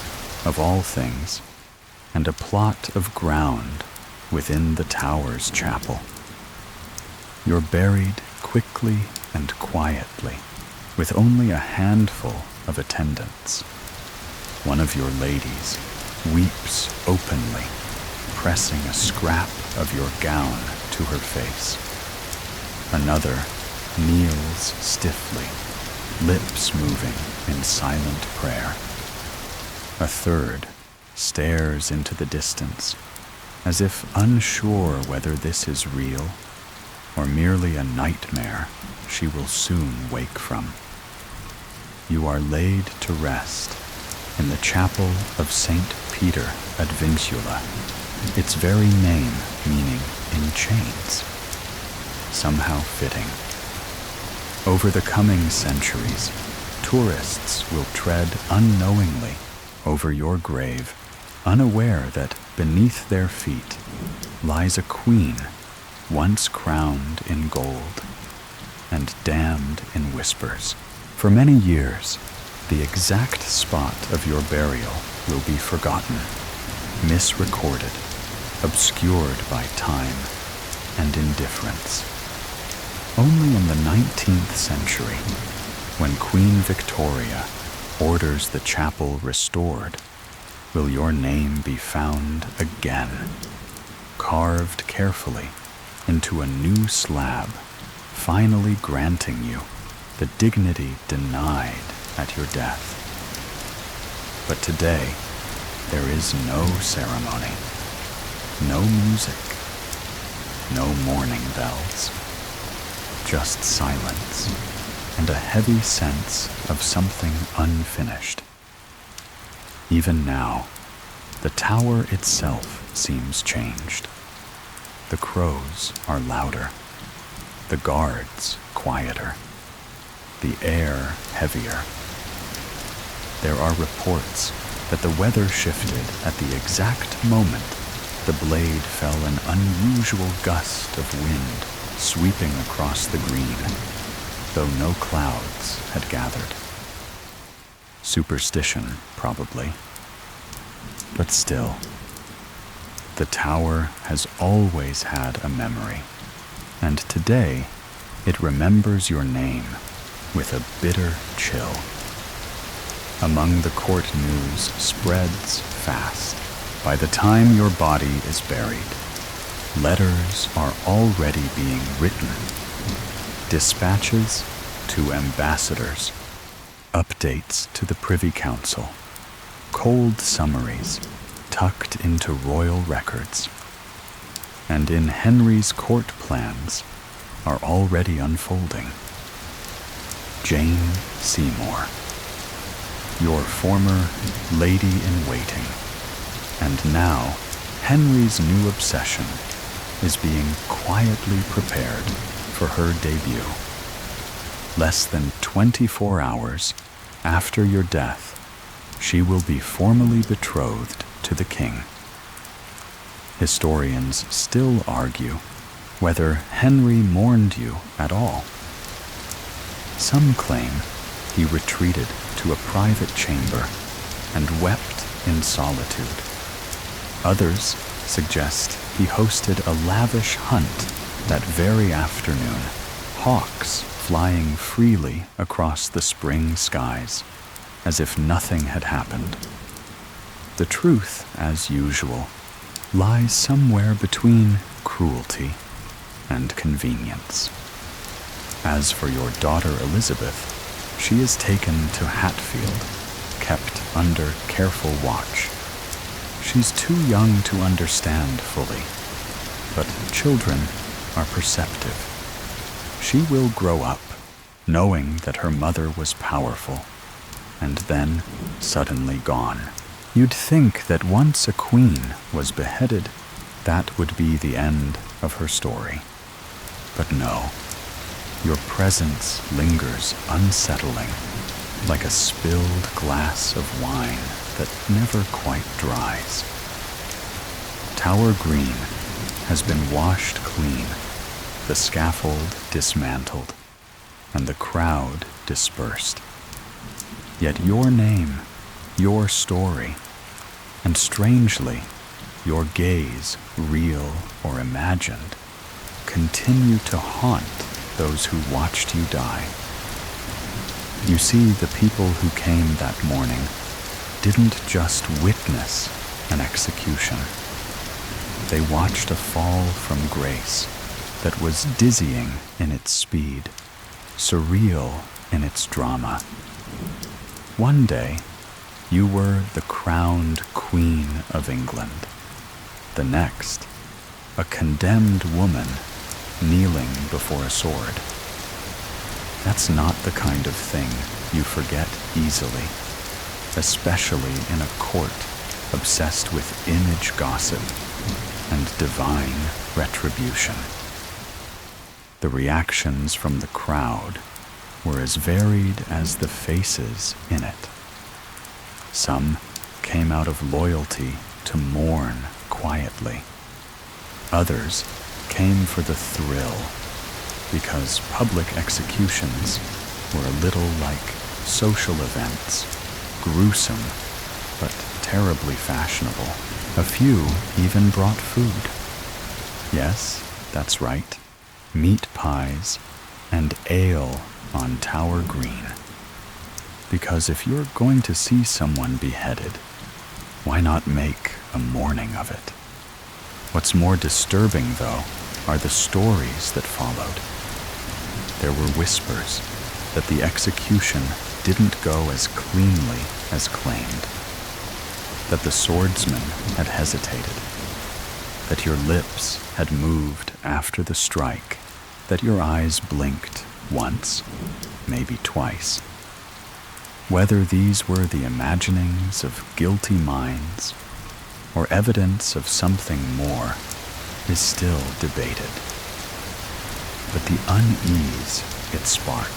of all things, and a plot of ground within the tower's chapel. You're buried quickly and quietly, with only a handful of attendants. One of your ladies weeps openly, pressing a scrap of your gown to her face. Another kneels stiffly, lips moving in silent prayer. A third stares into the distance, as if unsure whether this is real or merely a nightmare she will soon wake from. You are laid to rest in the chapel of St. Peter ad Vincula, its very name meaning in chains. Somehow fitting. Over the coming centuries, tourists will tread unknowingly over your grave, unaware that beneath their feet lies a queen once crowned in gold and damned in whispers. For many years, the exact spot of your burial will be forgotten, misrecorded, obscured by time and indifference. Only in the 19th century, when Queen Victoria orders the chapel restored, will your name be found again, carved carefully into a new slab, finally granting you the dignity denied at your death. But today, there is no ceremony, no music, no mourning bells, just silence and a heavy sense of something unfinished. Even now, the tower itself seems changed. The crows are louder, the guards quieter, the air heavier. There are reports that the weather shifted at the exact moment the blade fell an unusual gust of wind sweeping across the green, though no clouds had gathered. Superstition, probably. But still, the tower has always had a memory, and today it remembers your name with a bitter chill. Among the court news spreads fast. By the time your body is buried, letters are already being written. Dispatches to ambassadors, updates to the Privy Council, cold summaries tucked into royal records. And in Henry's court plans are already unfolding. Jane Seymour, your former lady-in-waiting, and now Henry's new obsession is being quietly prepared for her debut. Less than 24 hours after your death, she will be formally betrothed to the king. Historians still argue whether Henry mourned you at all. Some claim he retreated to a private chamber and wept in solitude. Others suggest he hosted a lavish hunt that very afternoon, hawks flying freely across the spring skies, as if nothing had happened. The truth, as usual, lies somewhere between cruelty and convenience. As for your daughter Elizabeth, she is taken to Hatfield, kept under careful watch. She's too young to understand fully, but children are perceptive. She will grow up, knowing that her mother was powerful, and then suddenly gone. You'd think that once a queen was beheaded, that would be the end of her story. But no, your presence lingers unsettling, like a spilled glass of wine that never quite dries. Tower Green has been washed clean, the scaffold dismantled, and the crowd dispersed. Yet your name, your story, and strangely, your gaze, real or imagined, continue to haunt those who watched you die. You see, the people who came that morning didn't just witness an execution. They watched a fall from grace that was dizzying in its speed, surreal in its drama. One day, you were the crowned Queen of England. The next, a condemned woman kneeling before a sword. That's not the kind of thing you forget easily, especially in a court obsessed with image gossip and divine retribution. The reactions from the crowd were as varied as the faces in it. Some came out of loyalty to mourn quietly. Others came for the thrill, because public executions were a little like social events, gruesome but terribly fashionable. A few even brought food. Yes, that's right, meat pies and ale on Tower Green. Because if you're going to see someone beheaded, why not make a morning of it? What's more disturbing, though, are the stories that followed. There were whispers that the execution didn't go as cleanly as claimed, that the swordsman had hesitated, that your lips had moved after the strike, that your eyes blinked once, maybe twice. Whether these were the imaginings of guilty minds or evidence of something more is still debated. But the unease it sparked,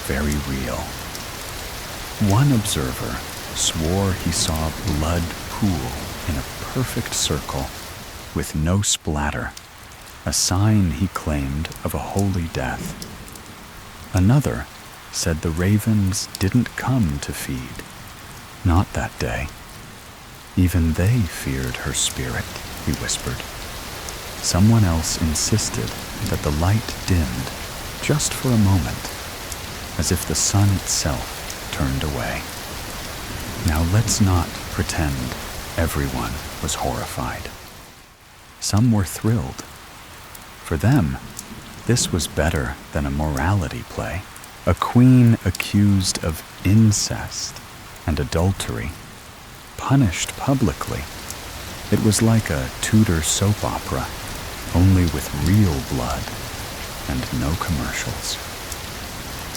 very real. One observer swore he saw blood pool in a perfect circle with no splatter, a sign, he claimed, of a holy death. Another said the ravens didn't come to feed, not that day. Even they feared her spirit, he whispered. Someone else insisted that the light dimmed just for a moment, as if the sun itself turned away. Now let's not pretend everyone was horrified. Some were thrilled. For them, this was better than a morality play. A queen accused of incest and adultery, punished publicly. It was like a Tudor soap opera, only with real blood and no commercials.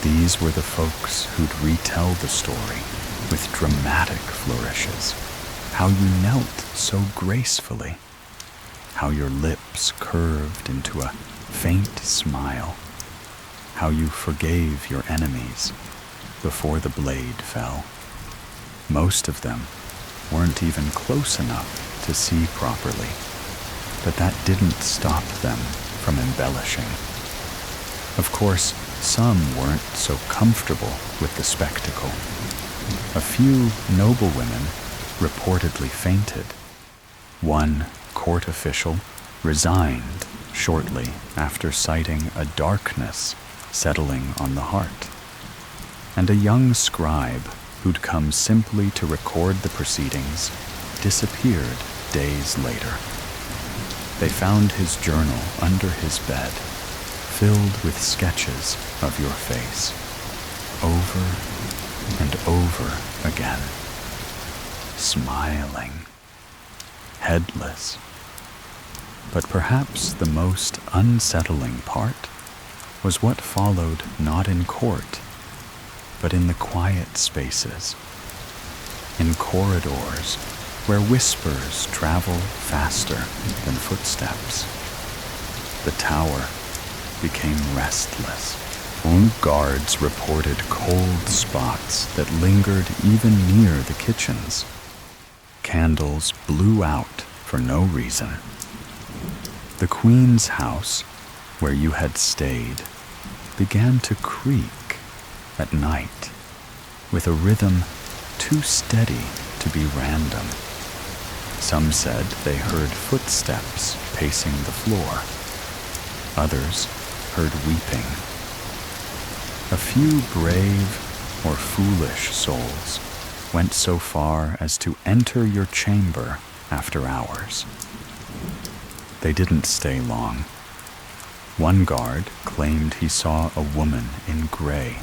These were the folks who'd retell the story with dramatic flourishes, how you knelt so gracefully, how your lips curved into a faint smile, how you forgave your enemies before the blade fell. Most of them weren't even close enough to see properly, but that didn't stop them from embellishing. Of course, some weren't so comfortable with the spectacle. A few noblewomen reportedly fainted. One court official resigned shortly after citing a darkness settling on the heart. And a young scribe who'd come simply to record the proceedings disappeared days later. They found his journal under his bed, filled with sketches of your face, over and over again, smiling, headless. But perhaps the most unsettling part was what followed not in court, but in the quiet spaces, in corridors where whispers travel faster than footsteps. The tower became restless. Guards reported cold spots that lingered even near the kitchens. Candles blew out for no reason. The Queen's house, where you had stayed, began to creak at night, with a rhythm too steady to be random. Some said they heard footsteps pacing the floor. Others heard weeping. A few brave or foolish souls went so far as to enter your chamber after hours. They didn't stay long. One guard claimed he saw a woman in gray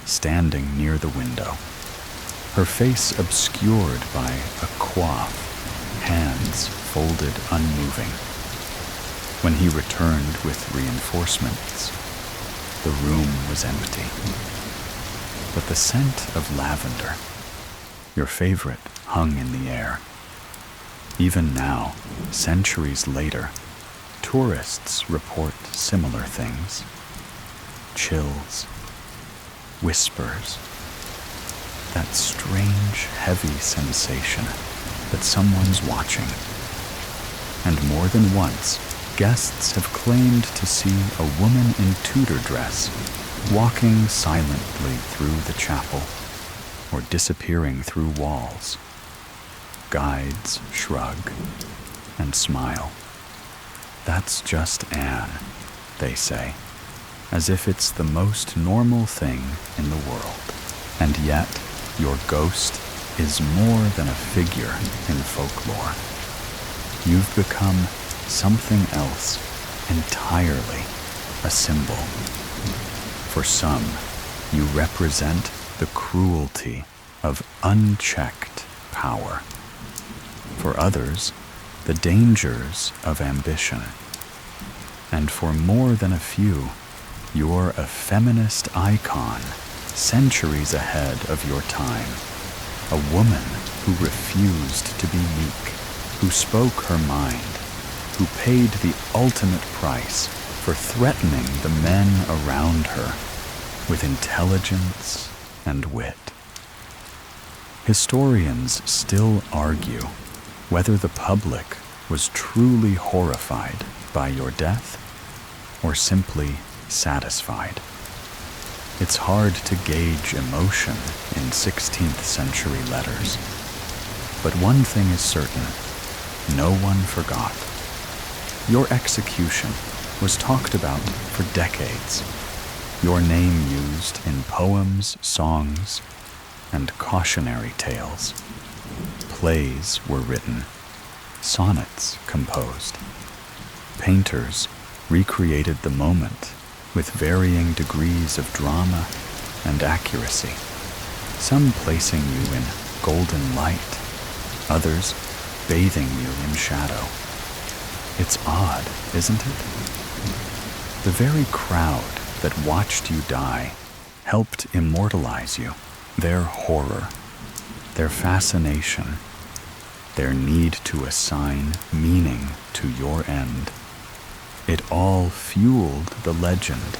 standing near the window, her face obscured by a coif, hands folded unmoving. When he returned with reinforcements, the room was empty. But the scent of lavender, your favorite, hung in the air. Even now, centuries later, tourists report similar things. Chills, whispers, that strange, heavy sensation that someone's watching. And more than once, guests have claimed to see a woman in Tudor dress walking silently through the chapel or disappearing through walls. Guides shrug and smile. That's just Anne, they say, as if it's the most normal thing in the world. And yet, your ghost is more than a figure in folklore. You've become something else entirely, a symbol. For some, you represent the cruelty of unchecked power. For others, the dangers of ambition. And for more than a few, you're a feminist icon, centuries ahead of your time. A woman who refused to be meek, who spoke her mind, who paid the ultimate price for threatening the men around her with intelligence and wit. Historians still argue whether the public was truly horrified by your death or simply satisfied. It's hard to gauge emotion in 16th century letters. But one thing is certain, no one forgot. Your execution was talked about for decades. Your name used in poems, songs, and cautionary tales. Plays were written, sonnets composed. Painters recreated the moment with varying degrees of drama and accuracy, some placing you in golden light, others bathing you in shadow. It's odd, isn't it? The very crowd that watched you die helped immortalize you. Their horror, their fascination, their need to assign meaning to your end. It all fueled the legend.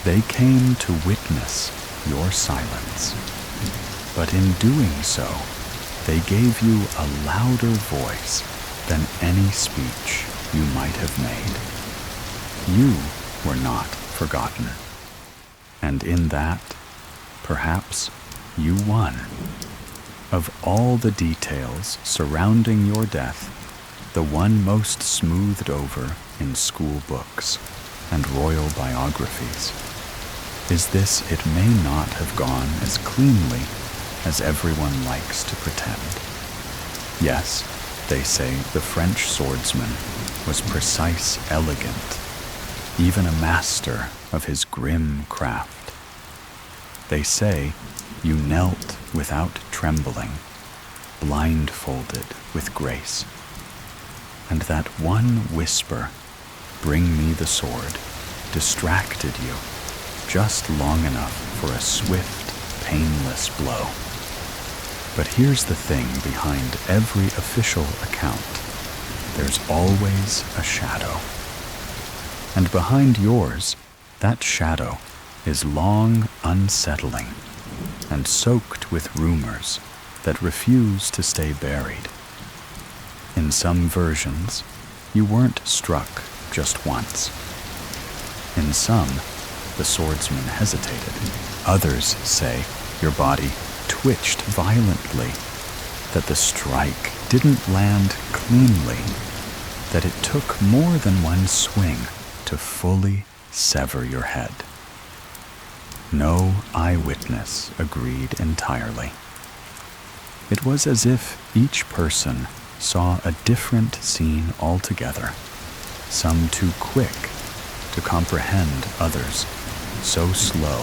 They came to witness your silence. But in doing so, they gave you a louder voice than any speech you might have made. You were not forgotten. And in that, perhaps, you won. Of all the details surrounding your death, the one most smoothed over in school books and royal biographies is this: it may not have gone as cleanly as everyone likes to pretend. Yes, they say the French swordsman was precise, elegant, even a master of his grim craft. They say you knelt without trembling, blindfolded with grace. And that one whisper, "Bring me the sword," distracted you just long enough for a swift, painless blow. But here's the thing behind every official account: there's always a shadow. And behind yours, that shadow is long unsettling and soaked with rumors that refuse to stay buried. In some versions, you weren't struck just once. In some, the swordsman hesitated. Others say your body twitched violently, that the strike didn't land cleanly, that it took more than one swing to fully sever your head. No eyewitness agreed entirely. It was as if each person saw a different scene altogether, some too quick to comprehend, others so slow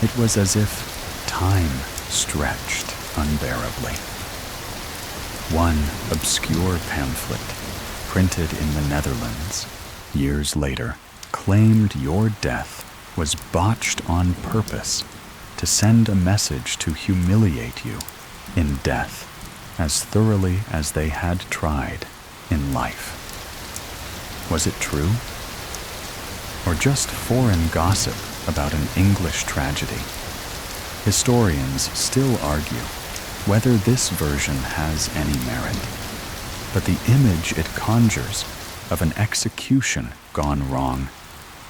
it was as if time stretched unbearably. One obscure pamphlet, printed in the Netherlands years later, claimed your death was botched on purpose to send a message to humiliate you in death as thoroughly as they had tried in life. Was it true? Or just foreign gossip about an English tragedy? Historians still argue whether this version has any merit, but the image it conjures of an execution gone wrong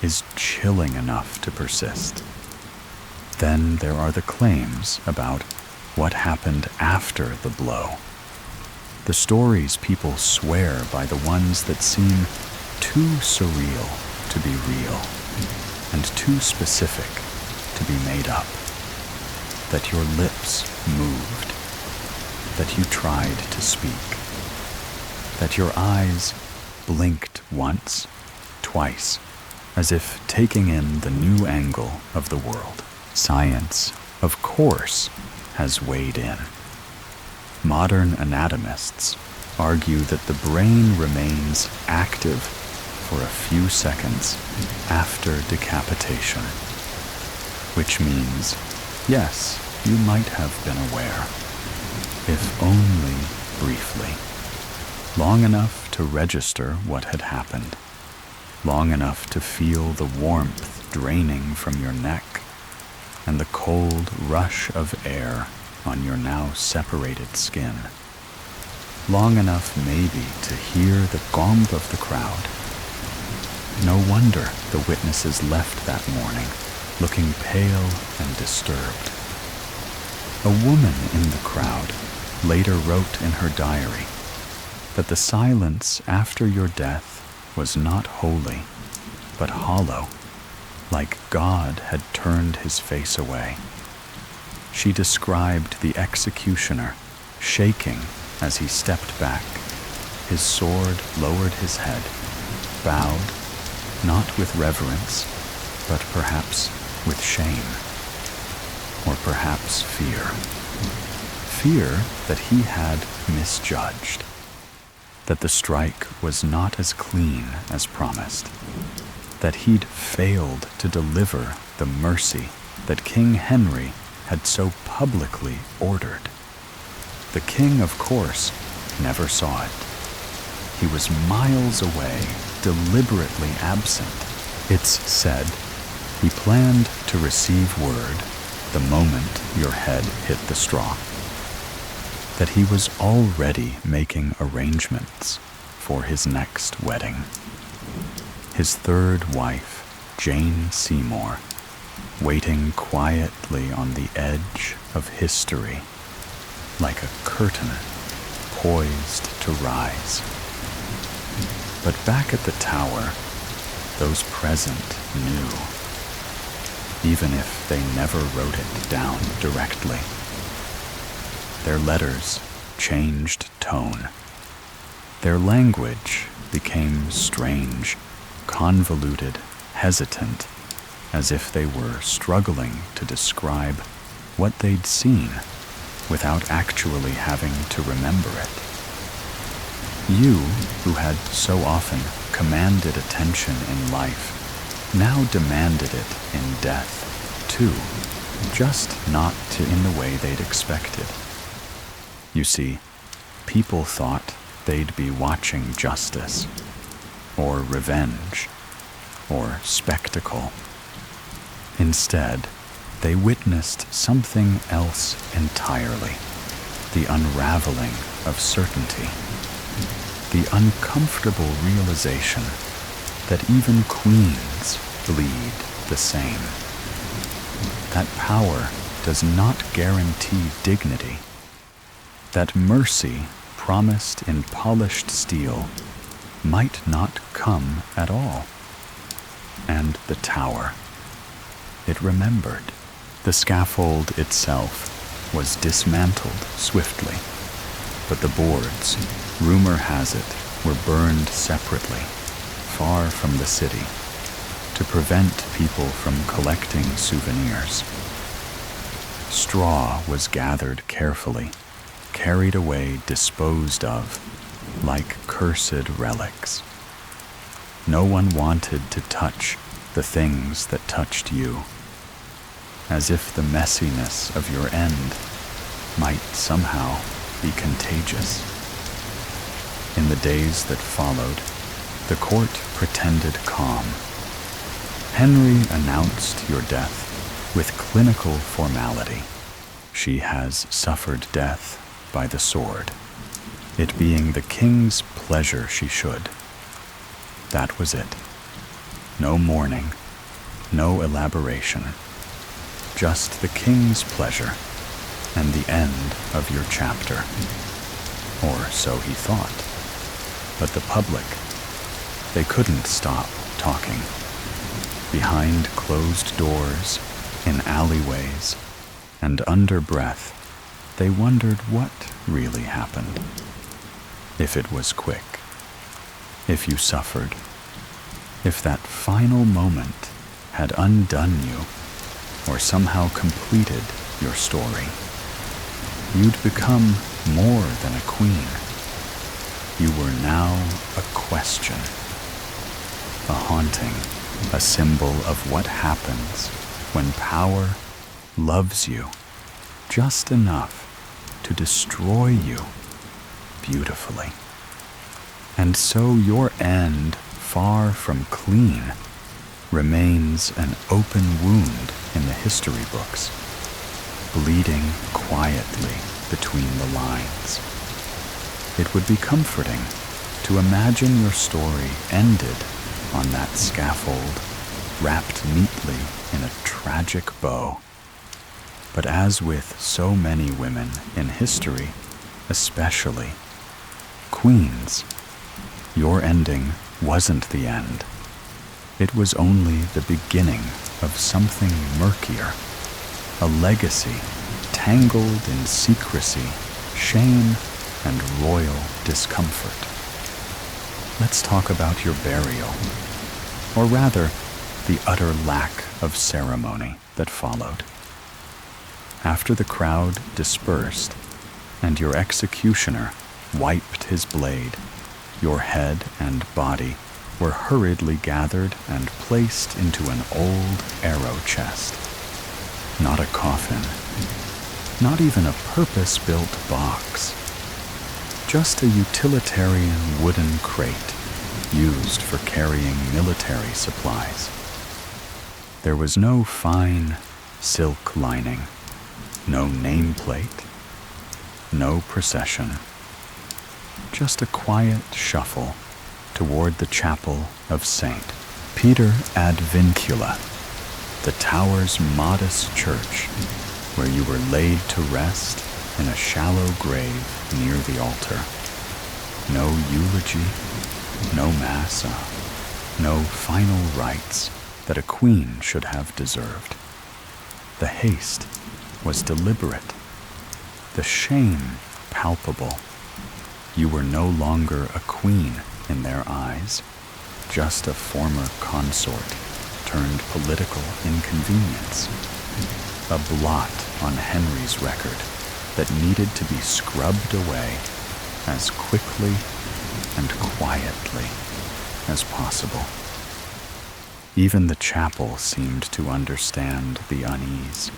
is chilling enough to persist. Then there are the claims about what happened after the blow. The stories people swear by, the ones that seem too surreal to be real and too specific to be made up. That your lips moved, that you tried to speak, that your eyes blinked once, twice, as if taking in the new angle of the world. Science, of course, has weighed in. Modern anatomists argue that the brain remains active for a few seconds after decapitation, which means, yes, you might have been aware, if only briefly, long enough to register what had happened, long enough to feel the warmth draining from your neck and the cold rush of air on your now separated skin, long enough maybe to hear the gomp of the crowd. No wonder the witnesses left that morning looking pale and disturbed. A woman in the crowd later wrote in her diary that the silence after your death was not holy, but hollow, like God had turned his face away. She described the executioner shaking as he stepped back, his sword lowered his head, bowed, not with reverence, but perhaps with shame, or perhaps fear. Fear that he had misjudged, that the strike was not as clean as promised, that he'd failed to deliver the mercy that King Henry had so publicly ordered. The king, of course, never saw it. He was miles away, deliberately absent. It's said he planned to receive word the moment your head hit the straw, that he was already making arrangements for his next wedding. His third wife Jane Seymour, waiting quietly on the edge of history, like a curtain poised to rise. But back at the tower, those present knew, even if they never wrote it down directly. Their letters changed tone. Their language became strange, convoluted, hesitant, as if they were struggling to describe what they'd seen without actually having to remember it. You, who had so often commanded attention in life, now demanded it in death, too, just not in the way they'd expected. You see, people thought they'd be watching justice, or revenge, or spectacle. Instead, they witnessed something else entirely, the unraveling of certainty, the uncomfortable realization that even queens bleed the same, that power does not guarantee dignity, that mercy promised in polished steel might not come at all. And the tower, it remembered. The scaffold itself was dismantled swiftly, but the boards, rumor has it, were burned separately, far from the city, to prevent people from collecting souvenirs. Straw was gathered carefully, carried away, disposed of, like cursed relics. No one wanted to touch the things that touched you, as if the messiness of your end might somehow be contagious. In the days that followed, the court pretended calm. Henry announced your death with clinical formality. She has suffered death by the sword, it being the king's pleasure she should. That was it. No mourning, no elaboration, just the king's pleasure and the end of your chapter. Or so he thought. But the public, they couldn't stop talking. Behind closed doors, in alleyways, and under breath, they wondered what really happened. If it was quick, if you suffered, if that final moment had undone you, or somehow completed your story. You'd become more than a queen. You were now a question, a haunting, a symbol of what happens when power loves you just enough to destroy you beautifully. And so your end, far from clean, remains an open wound in the history books, bleeding quietly between the lines. It would be comforting to imagine your story ended on that scaffold, wrapped neatly in a tragic bow. But as with so many women in history, especially queens, your ending wasn't the end. It was only the beginning of something murkier, a legacy tangled in secrecy, shame, and royal discomfort. Let's talk about your burial, or rather, the utter lack of ceremony that followed. After the crowd dispersed and your executioner wiped his blade, your head and body were hurriedly gathered and placed into an old arrow chest. Not a coffin, not even a purpose-built box, just a utilitarian wooden crate used for carrying military supplies. There was no fine silk lining, no nameplate, no procession, just a quiet shuffle toward the chapel of St. Peter ad Vincula, the tower's modest church, where you were laid to rest in a shallow grave near the altar. No eulogy, no mass, no final rites that a queen should have deserved. The haste was deliberate, the shame palpable. You were no longer a queen in their eyes, just a former consort turned political inconvenience, a blot on Henry's record that needed to be scrubbed away as quickly and quietly as possible. Even the chapel seemed to understand the unease.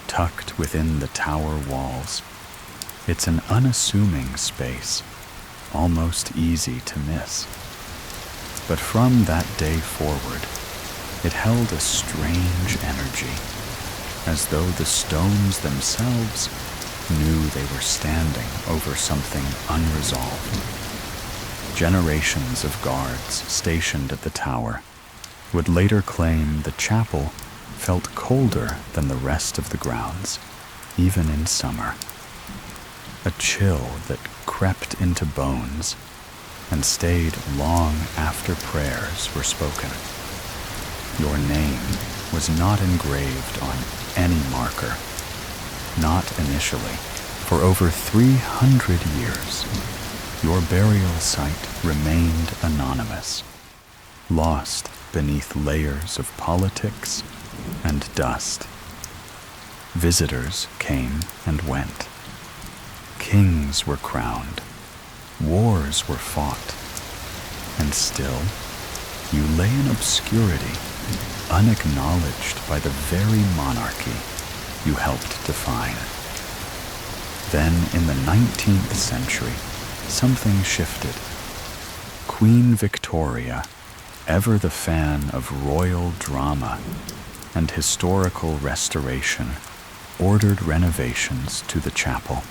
Tucked within the tower walls, it's an unassuming space, almost easy to miss. But from that day forward, it held a strange energy, as though the stones themselves knew they were standing over something unresolved. Generations of guards stationed at the tower would later claim the chapel felt colder than the rest of the grounds, even in summer. A chill that crept into bones and stayed long after prayers were spoken. Your name was not engraved on any marker, not initially. For over 300 years, your burial site remained anonymous, lost beneath layers of politics and dust. Visitors came and went. Kings were crowned. Wars were fought. And still, you lay in obscurity, unacknowledged by the very monarchy you helped define. Then, in the 19th century, something shifted. Queen Victoria, ever the fan of royal drama and historical restoration, ordered renovations to the chapel.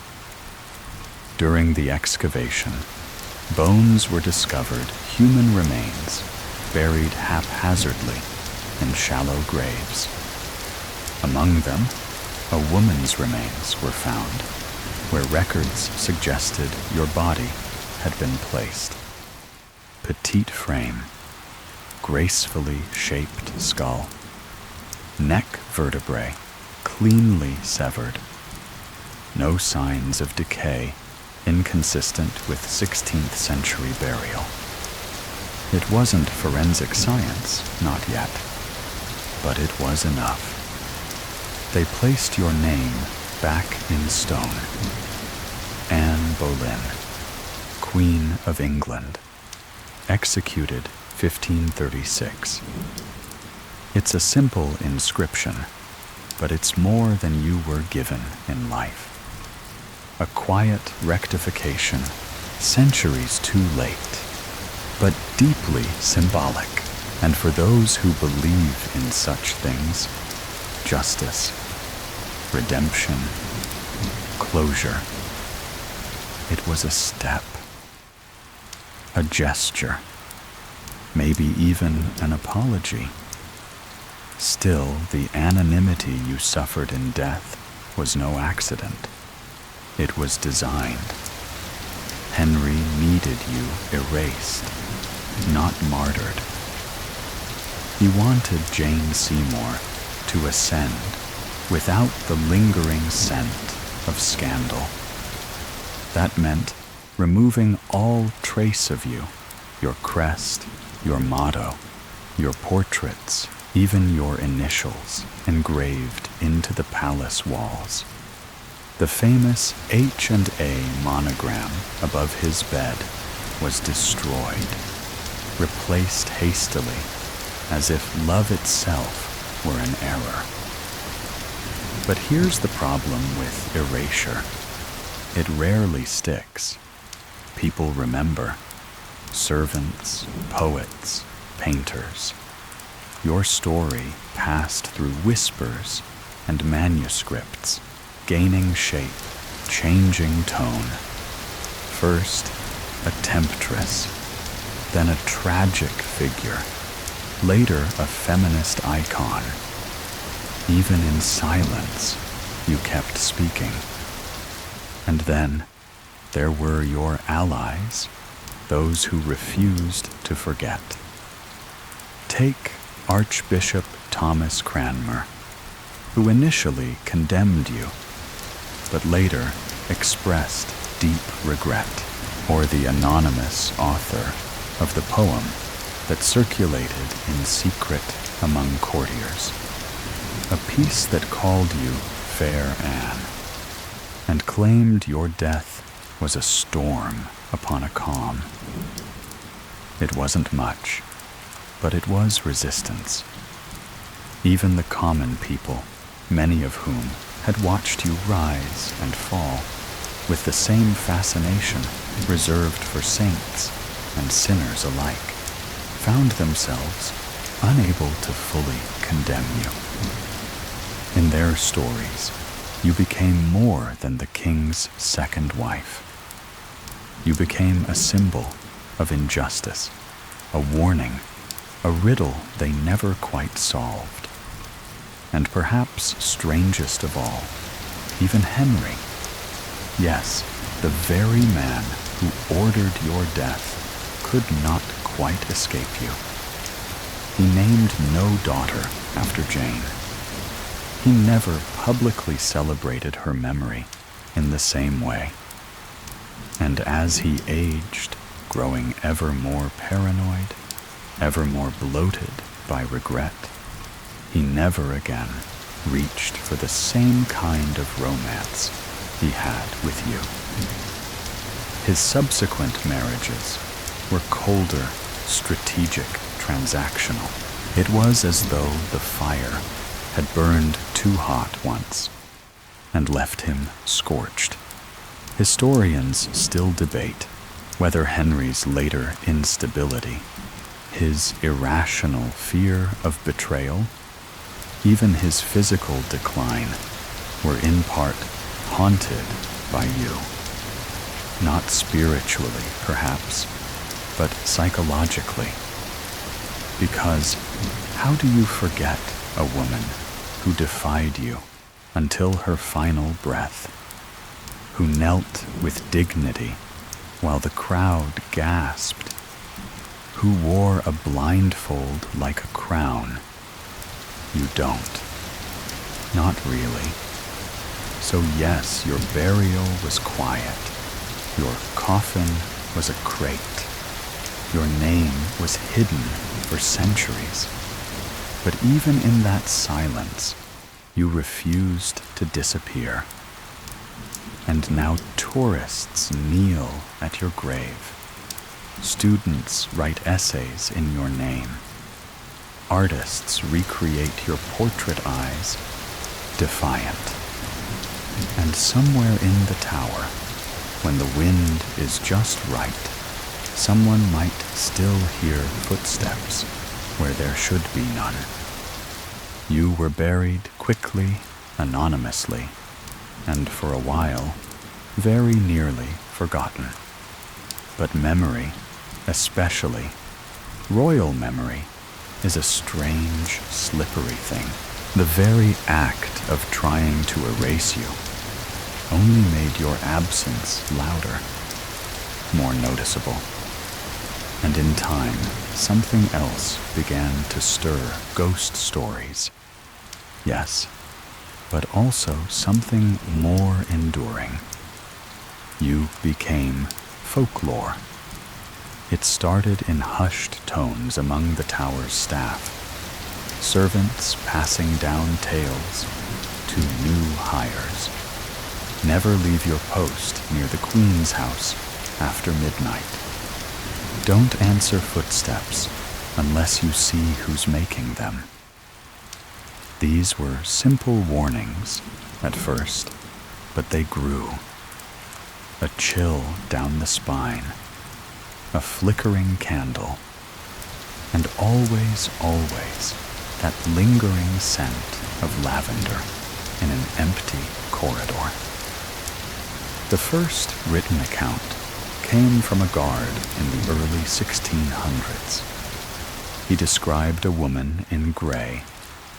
During the excavation, bones were discovered, human remains buried haphazardly in shallow graves. Among them, a woman's remains were found, where records suggested your body had been placed. Petite frame, gracefully shaped skull, neck vertebrae cleanly severed. No signs of decay inconsistent with 16th century burial. It wasn't forensic science, not yet, but it was enough. They placed your name back in stone. Anne Boleyn, Queen of England, executed 1536. It's a simple inscription, but it's more than you were given in life. A quiet rectification, centuries too late, but deeply symbolic. And for those who believe in such things, justice, redemption, closure. It was a step, a gesture, maybe even an apology. Still, the anonymity you suffered in death was no accident. It was designed. Henry needed you erased, not martyred. He wanted Jane Seymour to ascend without the lingering scent of scandal. That meant removing all trace of you, your crest, your motto, your portraits, even your initials engraved into the palace walls. The famous H&A monogram above his bed was destroyed, replaced hastily, as if love itself were an error. But here's the problem with erasure. It rarely sticks. People remember. Servants, poets, painters. Your story passed through whispers and manuscripts, gaining shape, changing tone. First, a temptress, then a tragic figure, later a feminist icon. Even in silence, you kept speaking. And then there were your allies, those who refused to forget. Take Archbishop Thomas Cranmer, who initially condemned you, but later expressed deep regret, or the anonymous author of the poem that circulated in secret among courtiers, a piece that called you Fair Anne, and claimed your death was a storm upon a calm. It wasn't much, but it was resistance. Even the common people, many of whom had watched you rise and fall with the same fascination reserved for saints and sinners alike, found themselves unable to fully condemn you. In their stories, you became more than the king's second wife. You became a symbol of injustice, a warning, a riddle they never quite solved. And perhaps strangest of all, even Henry, yes, the very man who ordered your death, could not quite escape you. He named no daughter after Jane. He never publicly celebrated her memory in the same way. And as he aged, growing ever more paranoid, ever more bloated by regret, he never again reached for the same kind of romance he had with you. His subsequent marriages were colder, strategic, transactional. It was as though the fire had burned too hot once and left him scorched. Historians still debate whether Henry's later instability, his irrational fear of betrayal, even his physical decline, were in part haunted by you. Not spiritually, perhaps, but psychologically. Because how do you forget a woman who defied you until her final breath, who knelt with dignity while the crowd gasped, who wore a blindfold like a crown? You don't. Not really. So yes, your burial was quiet. Your coffin was a crate. Your name was hidden for centuries. But even in that silence, you refused to disappear. And now tourists kneel at your grave. Students write essays in your name. Artists recreate your portrait eyes, defiant. And somewhere in the tower, when the wind is just right, someone might still hear footsteps where there should be none. You were buried quickly, anonymously, and for a while, very nearly forgotten. But memory, especially royal memory, is a strange, slippery thing. The very act of trying to erase you only made your absence louder, more noticeable. And in time, something else began to stir ghost stories. Yes, but also something more enduring. You became folklore. It started in hushed tones among the tower's staff, servants passing down tales to new hires. Never leave your post near the Queen's house after midnight. Don't answer footsteps unless you see who's making them. These were simple warnings at first, but they grew. A chill down the spine, a flickering candle, and always, always that lingering scent of lavender in an empty corridor. The first written account came from a guard in the early 1600s. He described a woman in gray,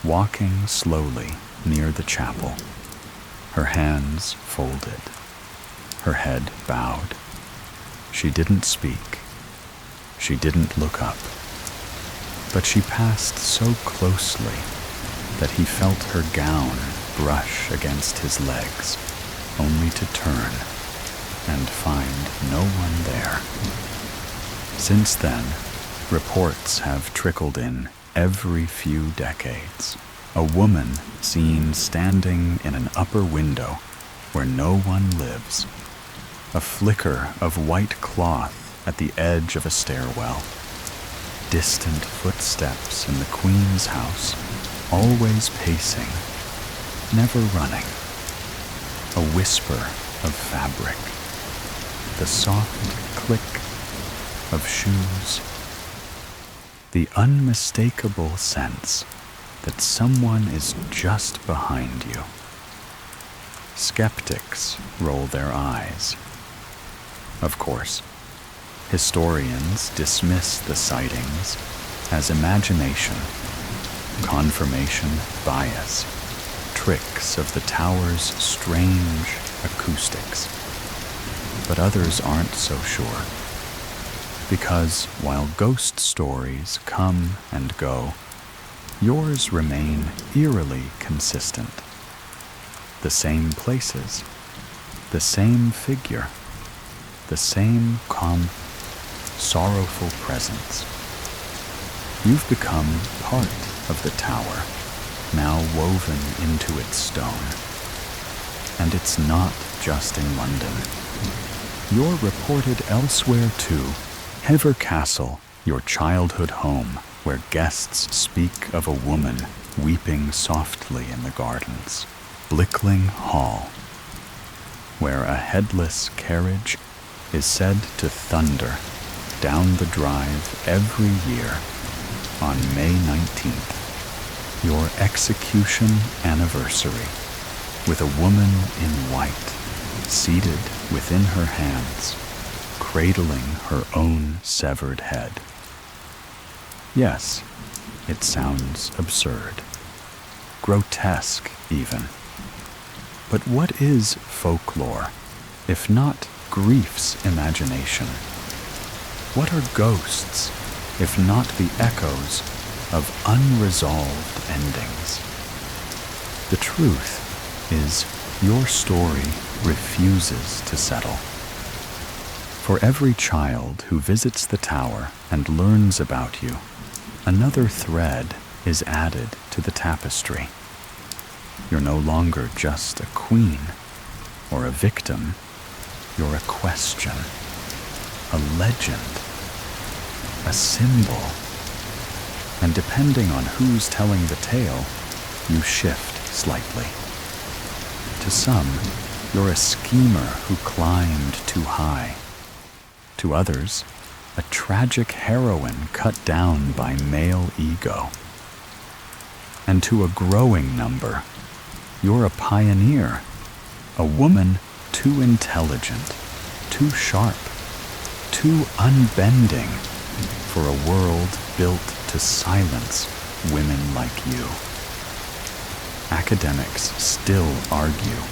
walking slowly near the chapel, her hands folded, her head bowed. She didn't speak. She didn't look up. But she passed so closely that he felt her gown brush against his legs, only to turn and find no one there. Since then, reports have trickled in every few decades. A woman seen standing in an upper window where no one lives. A flicker of white cloth at the edge of a stairwell. Distant footsteps in the Queen's house, always pacing, never running. A whisper of fabric. The soft click of shoes. The unmistakable sense that someone is just behind you. Skeptics roll their eyes. Of course, historians dismiss the sightings as imagination, confirmation bias, tricks of the tower's strange acoustics. But others aren't so sure. Because while ghost stories come and go, yours remain eerily consistent. The same places, the same figure, the same calm, sorrowful presence. You've become part of the tower, now woven into its stone. And it's not just in London. You're reported elsewhere too. Hever Castle, your childhood home, where guests speak of a woman weeping softly in the gardens. Blickling Hall, where a headless carriage is said to thunder down the drive every year on May 19th, your execution anniversary, with a woman in white, seated within her hands, cradling her own severed head. Yes, it sounds absurd, grotesque even. But what is folklore, if not grief's imagination? What are ghosts, if not the echoes of unresolved endings? The truth is, your story refuses to settle. For every child who visits the tower and learns about you, another thread is added to the tapestry. You're no longer just a queen or a victim. You're a question, a legend, a symbol. And depending on who's telling the tale, you shift slightly. To some, you're a schemer who climbed too high. To others, a tragic heroine cut down by male ego. And to a growing number, you're a pioneer, a woman too intelligent, too sharp, too unbending for a world built to silence women like you. Academics still argue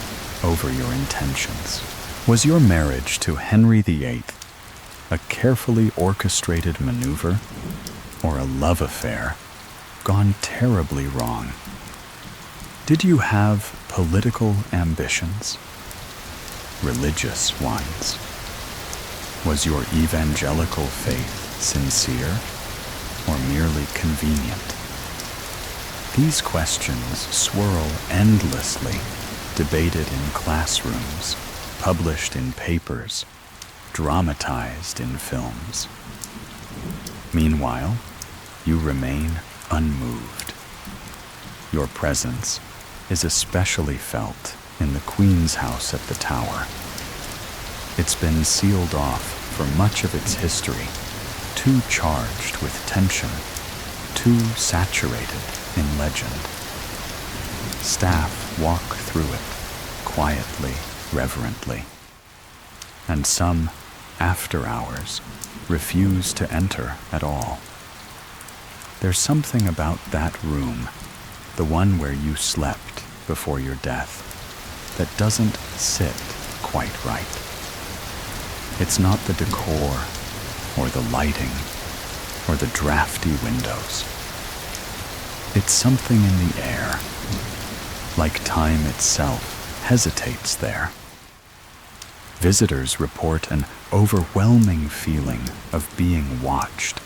over your intentions. Was your marriage to Henry VIII a carefully orchestrated maneuver, or a love affair gone terribly wrong? Did you have political ambitions? Religious ones? Was your evangelical faith sincere or merely convenient? These questions swirl endlessly, debated in classrooms, published in papers, dramatized in films. Meanwhile, you remain unmoved. Your presence is especially felt in the Queen's house at the Tower. It's been sealed off for much of its history, too charged with tension, too saturated in legend. Staff walk through it, quietly, reverently. And some, after hours, refuse to enter at all. There's something about that room, the one where you slept before your death, that doesn't sit quite right. It's not the decor, or the lighting, or the drafty windows. It's something in the air, like time itself hesitates there. Visitors report an overwhelming feeling of being watched.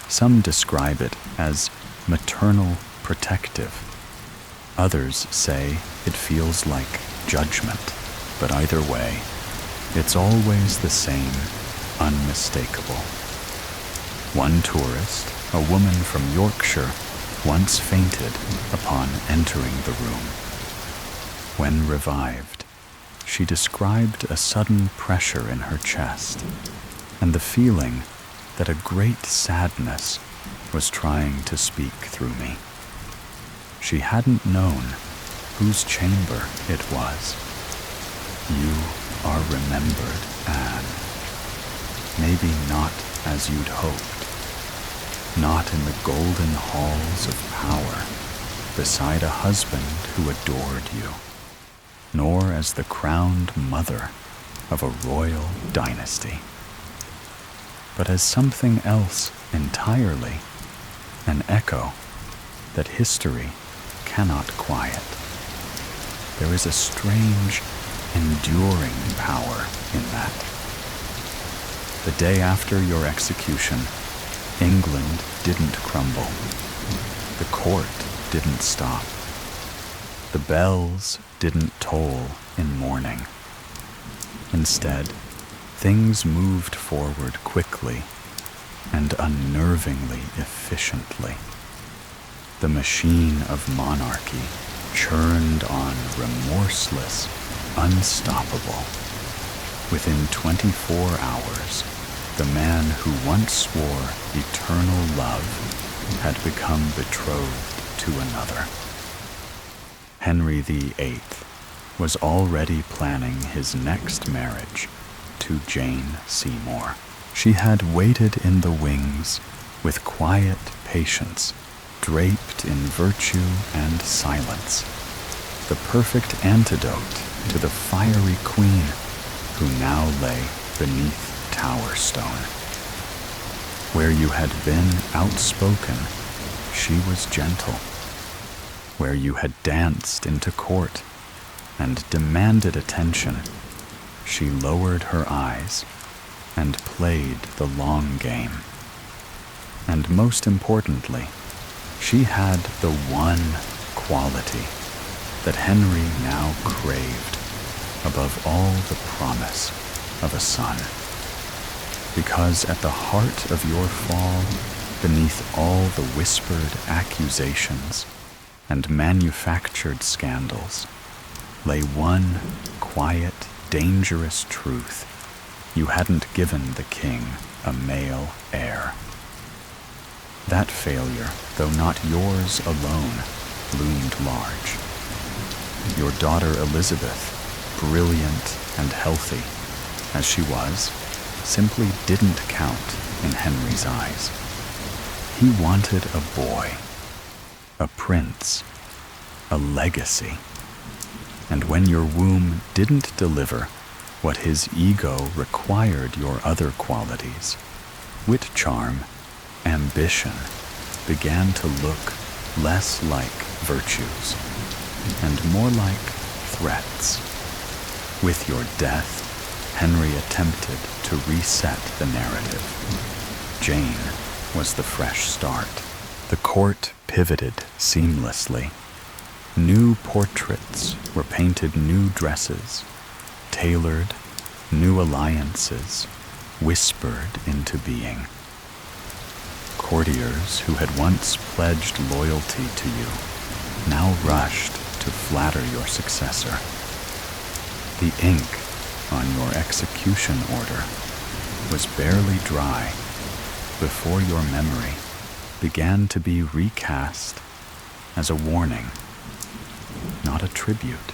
Some describe it as maternal protective. Others say it feels like judgment, but either way, it's always the same, unmistakable. One tourist, a woman from Yorkshire, once fainted upon entering the room. When revived, she described a sudden pressure in her chest and the feeling that a great sadness was trying to speak through me. She hadn't known whose chamber it was. You are remembered, Anne. Maybe not as you'd hoped. Not in the golden halls of power, beside a husband who adored you, nor as the crowned mother of a royal dynasty, but as something else entirely, an echo that history cannot quiet. There is a strange, enduring power in that. The day after your execution, England didn't crumble. The court didn't stop. The bells didn't toll in mourning. Instead, things moved forward quickly and unnervingly efficiently. The machine of monarchy churned on remorseless, unstoppable. Within 24 hours, the man who once swore eternal love had become betrothed to another. Henry VIII was already planning his next marriage to Jane Seymour. She had waited in the wings with quiet patience, draped in virtue and silence, the perfect antidote to the fiery queen who now lay beneath Tower Stone. Where you had been outspoken, she was gentle. Where you had danced into court and demanded attention, she lowered her eyes and played the long game. And most importantly, she had the one quality that Henry now craved above all the promise of a son. Because at the heart of your fall, beneath all the whispered accusations and manufactured scandals, lay one quiet, dangerous truth. You hadn't given the king a male heir. That failure, though not yours alone, loomed large. Your daughter Elizabeth, brilliant and healthy as she was, simply didn't count in Henry's eyes. He wanted a boy, a prince, a legacy. And when your womb didn't deliver what his ego required your other qualities, wit, charm, ambition began to look less like virtues and more like threats. With your death, Henry attempted to reset the narrative. Jane was the fresh start. The court pivoted seamlessly. New portraits were painted, new dresses, tailored, new alliances, whispered into being. Courtiers who had once pledged loyalty to you now rushed to flatter your successor. The ink on your execution order was barely dry before your memory began to be recast as a warning, not a tribute.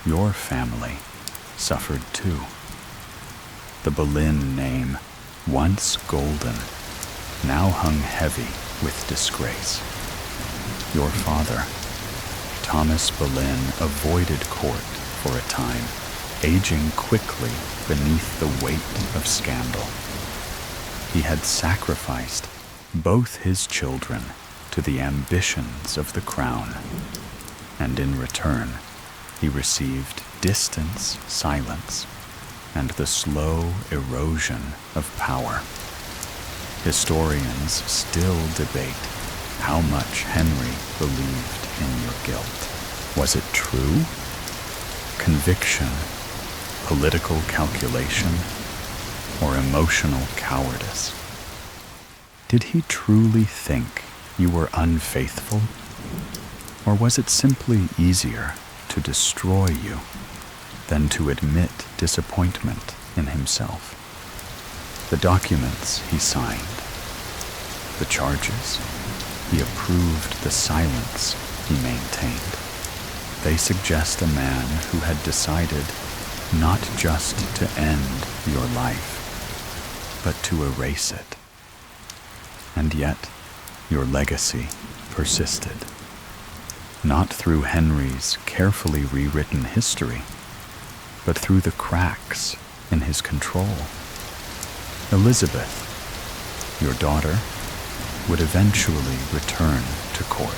Your family suffered too. The Boleyn name, once golden, now hung heavy with disgrace. Your father, Thomas Boleyn, avoided court for a time, aging quickly beneath the weight of scandal. He had sacrificed both his children to the ambitions of the crown, and in return, he received distance, silence, and the slow erosion of power. Historians still debate how much Henry believed in your guilt. Was it true? Conviction, political calculation, or emotional cowardice? Did he truly think you were unfaithful? Or was it simply easier to destroy you than to admit disappointment in himself? The documents he signed, the charges, he approved the silence he maintained. They suggest a man who had decided not just to end your life, but to erase it. And yet, your legacy persisted. Not through Henry's carefully rewritten history, but through the cracks in his control. Elizabeth, your daughter, would eventually return to court.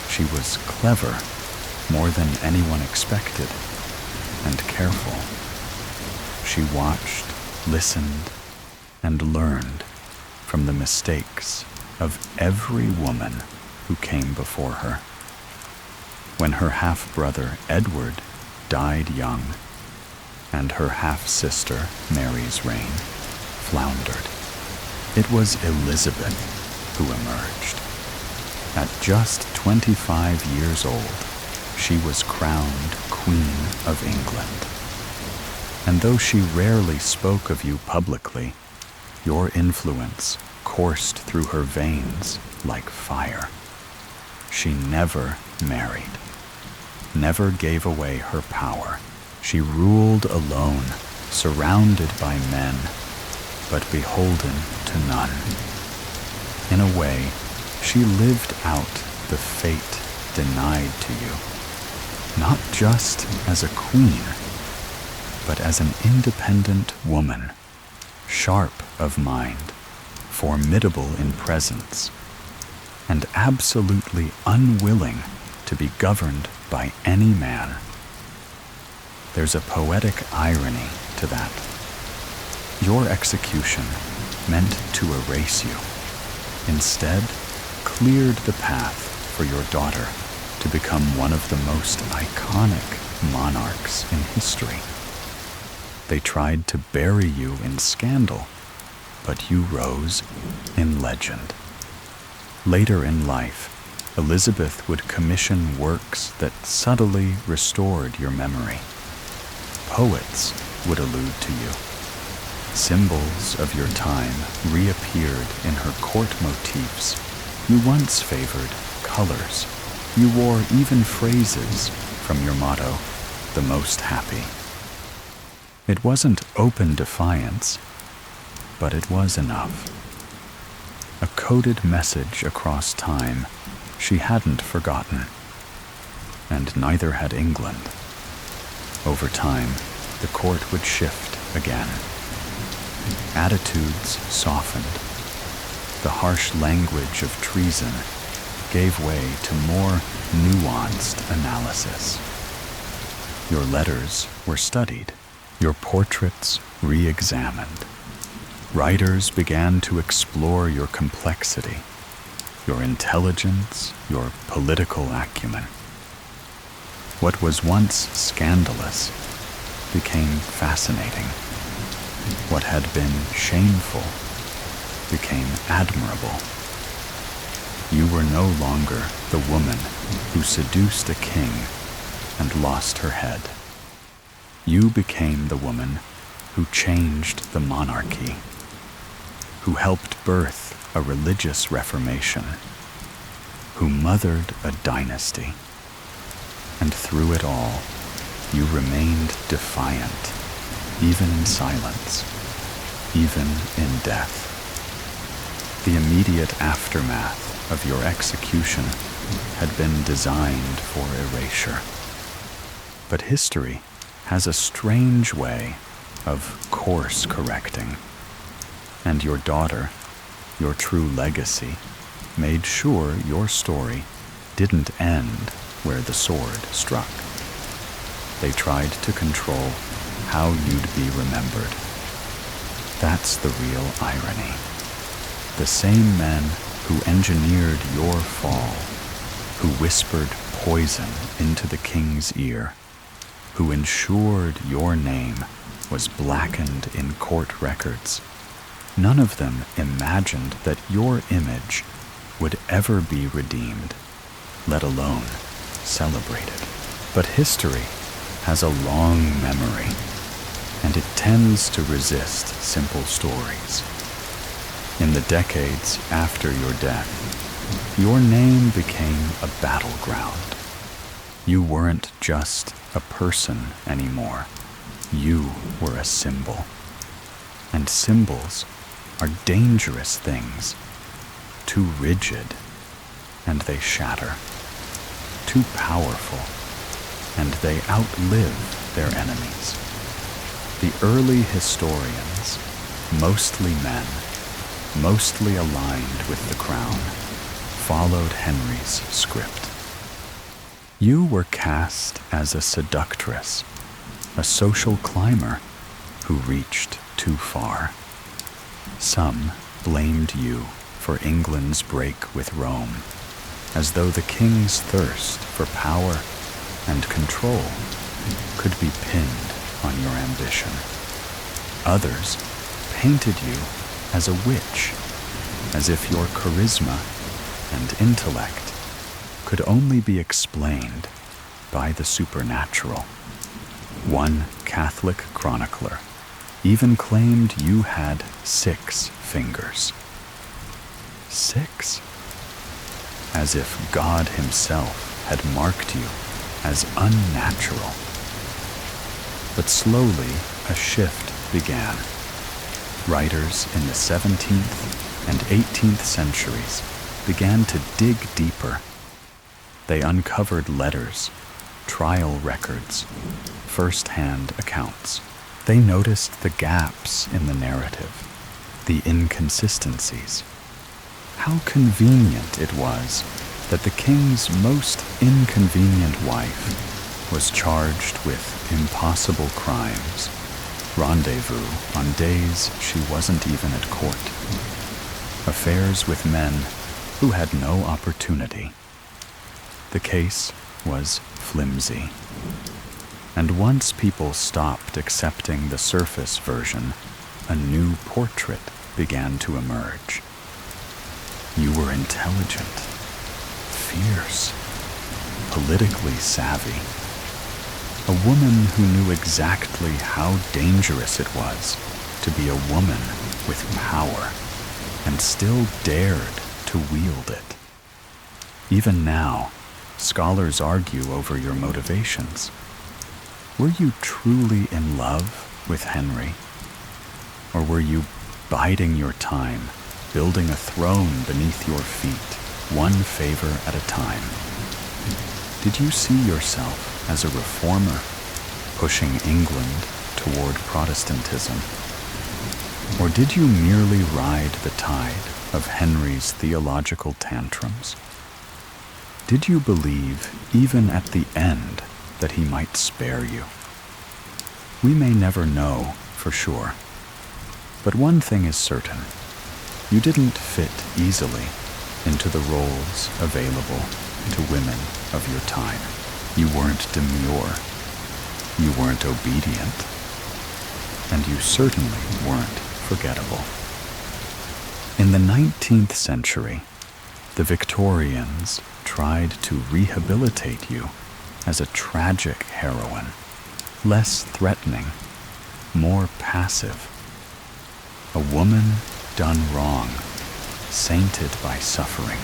She was clever, more than anyone expected, and careful. She watched, listened, and learned from the mistakes of every woman who came before her. When her half-brother Edward died young, and her half-sister Mary's reign floundered, it was Elizabeth who emerged. At just 25 years old, she was crowned Queen of England. And though she rarely spoke of you publicly, your influence coursed through her veins like fire. She never married, never gave away her power. She ruled alone, surrounded by men, but beholden to none. In a way, she lived out the fate denied to you, not just as a queen, but as an independent woman, sharp of mind, formidable in presence, and absolutely unwilling to be governed by any man. There's a poetic irony to that. Your execution meant to erase you, instead cleared the path for your daughter to become one of the most iconic monarchs in history. They tried to bury you in scandal, but you rose in legend. Later in life, Elizabeth would commission works that subtly restored your memory. Poets would allude to you. Symbols of your time reappeared in her court motifs. You once favored colors. You wore even phrases from your motto, "The most happy." It wasn't open defiance, but it was enough. A coded message across time she hadn't forgotten, and neither had England. Over time, the court would shift again. Attitudes softened. The harsh language of treason gave way to more nuanced analysis. Your letters were studied, your portraits re-examined. Writers began to explore your complexity, your intelligence, your political acumen. What was once scandalous became fascinating. What had been shameful became admirable. You were no longer the woman who seduced a king and lost her head. You became the woman who changed the monarchy, who helped birth a religious reformation, who mothered a dynasty. And through it all, you remained defiant, even in silence, even in death. The immediate aftermath of your execution had been designed for erasure. But history has a strange way of course correcting, and your daughter, your true legacy, made sure your story didn't end where the sword struck. They tried to control how you'd be remembered. That's the real irony. The same men who engineered your fall, who whispered poison into the king's ear, who ensured your name was blackened in court records, none of them imagined that your image would ever be redeemed, let alone celebrated. But history has a long memory, and it tends to resist simple stories. In the decades after your death, your name became a battleground. You weren't just a person anymore. You were a symbol. And symbols are dangerous things. Too rigid, and they shatter. Too powerful, and they outlive their enemies. The early historians, mostly men, mostly aligned with the crown, followed Henry's script. You were cast as a seductress, a social climber who reached too far. Some blamed you for England's break with Rome, as though the king's thirst for power and control could be pinned on your ambition. Others painted you as a witch, as if your charisma and intellect could only be explained by the supernatural. One Catholic chronicler even claimed you had 6 fingers. 6? As if God himself had marked you as unnatural. But slowly a shift began. Writers in the 17th and 18th centuries began to dig deeper. They uncovered letters, trial records, first-hand accounts. They noticed the gaps in the narrative, the inconsistencies. How convenient it was that the king's most inconvenient wife was charged with impossible crimes, rendezvous on days she wasn't even at court, affairs with men who had no opportunity. The case was flimsy. And once people stopped accepting the surface version, a new portrait began to emerge. You were intelligent, fierce, politically savvy. A woman who knew exactly how dangerous it was to be a woman with power and still dared to wield it. Even now, scholars argue over your motivations. Were you truly in love with Henry? Or were you biding your time, building a throne beneath your feet, one favor at a time? Did you see yourself as a reformer, pushing England toward Protestantism? Or did you merely ride the tide of Henry's theological tantrums? Did you believe, even at the end, that he might spare you? We may never know for sure, but one thing is certain. You didn't fit easily into the roles available to women of your time. You weren't demure, you weren't obedient, and you certainly weren't forgettable. In the 19th century, the Victorians tried to rehabilitate you as a tragic heroine, less threatening, more passive. A woman done wrong, sainted by suffering.